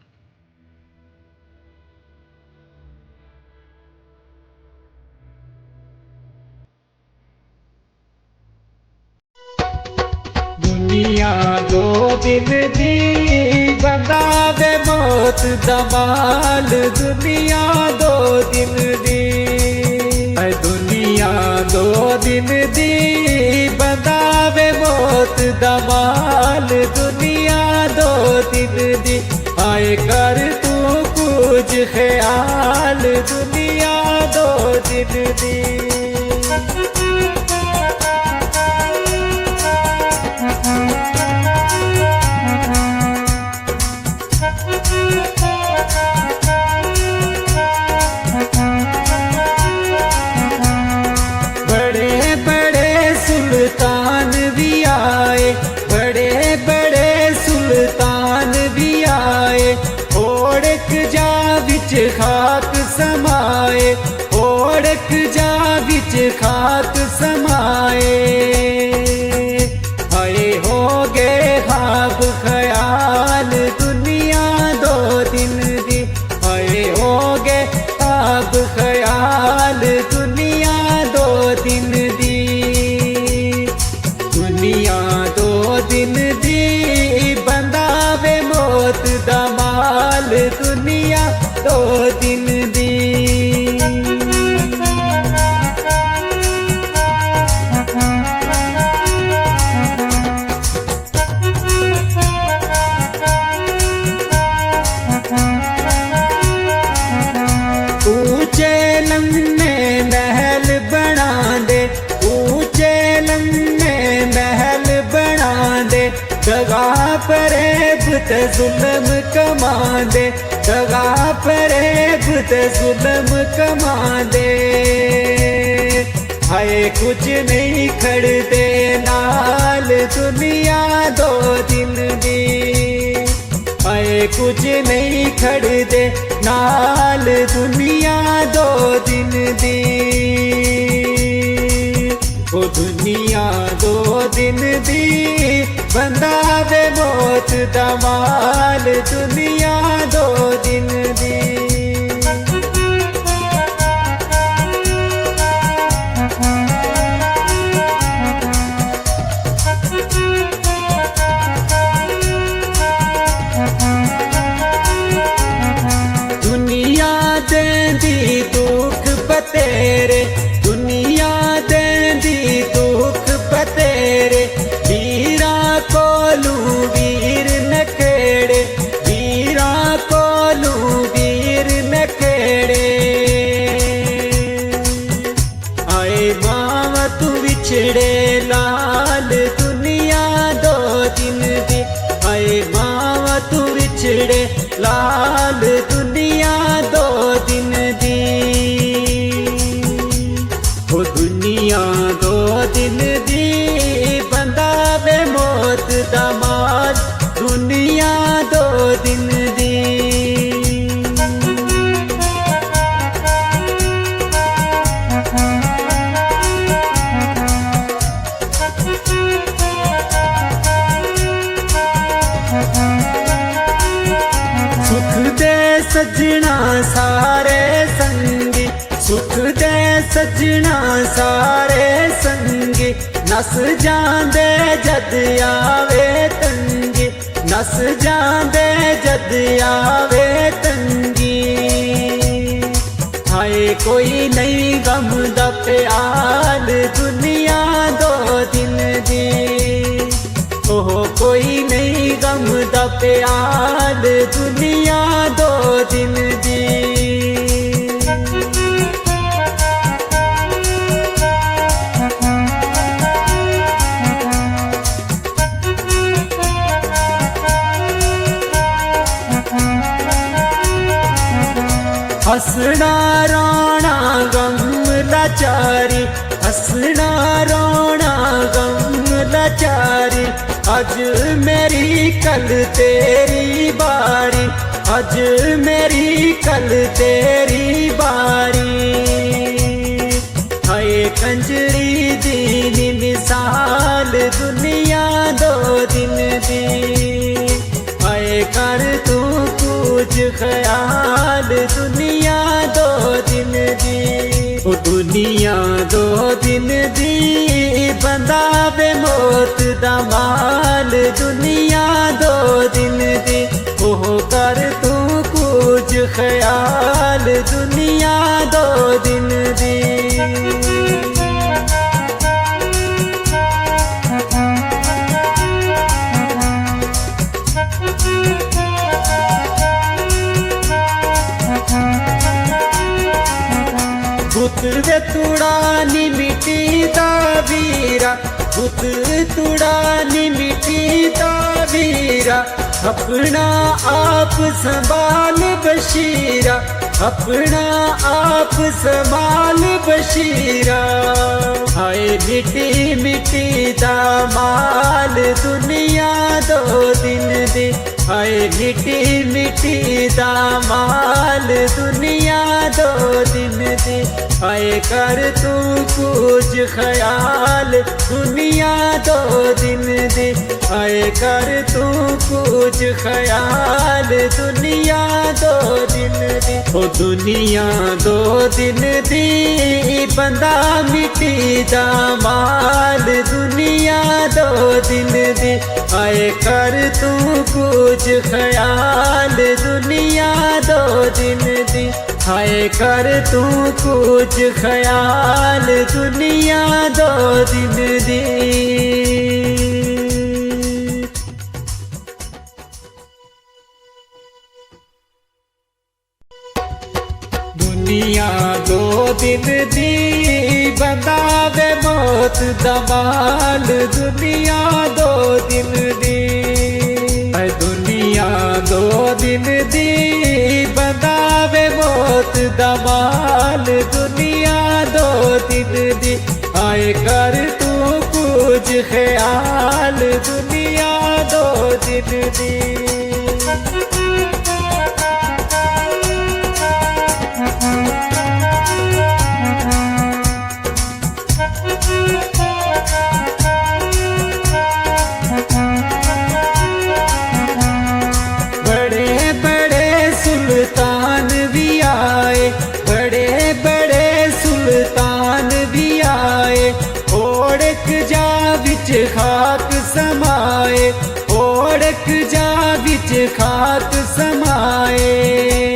दुनिया दो दिन दी बनावे मौत दमाल दुनिया दो दिन दी दुनिया दो दिन दी बनावे मौत दमाल दुनिया दो दिन दी आए कर तू कुछ ख्याल दुनिया दो दिन दी सुल्तान भी आए बड़े बड़े सुल्तान भी आए ओढ़क जा बिच खाक समाए ओढ़क जा बिच खाक समाए आए हो गए ख्वाब ख्याल दुनिया दो दिन दी आए हो गए ख्वाब ख्याल दुनिया दो दिन दी दुनिया दो दिन दी बंदावे मौत दमाल दुनिया दो दिन दी ऊंचे लम्हे महल बना दे ऊंचे लम्हे महल बना दे दगा फरेब ते जुल्म कमा दे दगा फरेब ते जुल्म कमा दे हाय कुछ नहीं खड़ते नाल दुनिया दो दिन दी हाय कुछ नहीं खड़ते नाल दुनिया दो दिन दी ओ दुनिया दो दिन दी बंदावे मौत दमाल दुनिया दो दिन दी दुनिया देंदी दुख बतेरे दुनिया देंदी दुख बतेरे वीरा कोलू वीर नखेड़े वीरा कोलू वीर नखेड़े आए मावा तू बिछड़े लाल दुनिया दो दिन दी आए मावा तू बिछड़े लाल दुनिया दो दिन दी ओ दुनिया दो दिन दी बंदावे मौत दमाल दुनिया सजना सारे संगी नस जांदे जद आवे तंगी नस जांदे जद आवे तंगी हाय कोई नहीं गम दा ख्याल दुनिया दो दिन दी ओह कोई नहीं गम दा ख्याल दुनिया दो दिन दी हसना रोना गम लाचारी हसना रोना गम लाचारी अज मेरी कल तेरी बारी अज मेरी कल तेरी बारी हाय कंजरी दी मिसाल दुनिया दो दिन दी हाय कर तू कुछ ख्याल दुनिया दो दिन दी ओ दुनिया दो दिन दी बंदा बे मौत दा माल दुनिया दो दिन दी ओह कर तू कुछ ख्याल दुनिया दो दिन दी पुत वे तुड़ा नी मिट्टी दा वीरा पुत तुड़ा नी मिट्टी दा वीरा अपना आप संभाल बशीरा अपना आप संभाल बशीरा हाय मिट्टी मिट्टी दा माल दुनिया दो दिन दी हाय मिट्टी मिट्टी दा माल दुनिया दो दिन दी हाय कर तू कुछ ख्याल दुनिया दो दिन दी हाय कर तू कुछ ख्याल दुनिया दो दिन दी ओ दुनिया दो दिन दी बंदा मिट्टी दा माल दुनिया दो दिन दी हाय कर तू कुछ ख्याल दुनिया दो दिन दी हाय कर तू कुछ ख्याल दुनिया दो दिन दी दुनिया दो दिन दी बंदा वे मौत दा माल दुनिया दो दिन दी दुनिया दो दिन दी बंदा वे मौत दा माल दुनिया दो दिन दी आए कर तू कुछ ख्याल दुनिया दो दिन दी सुल्तान भी आए बड़े बड़े सुल्तान भी आए ओढ़क जा बिच खाक समाए ओढ़क जा बिच खाक समाए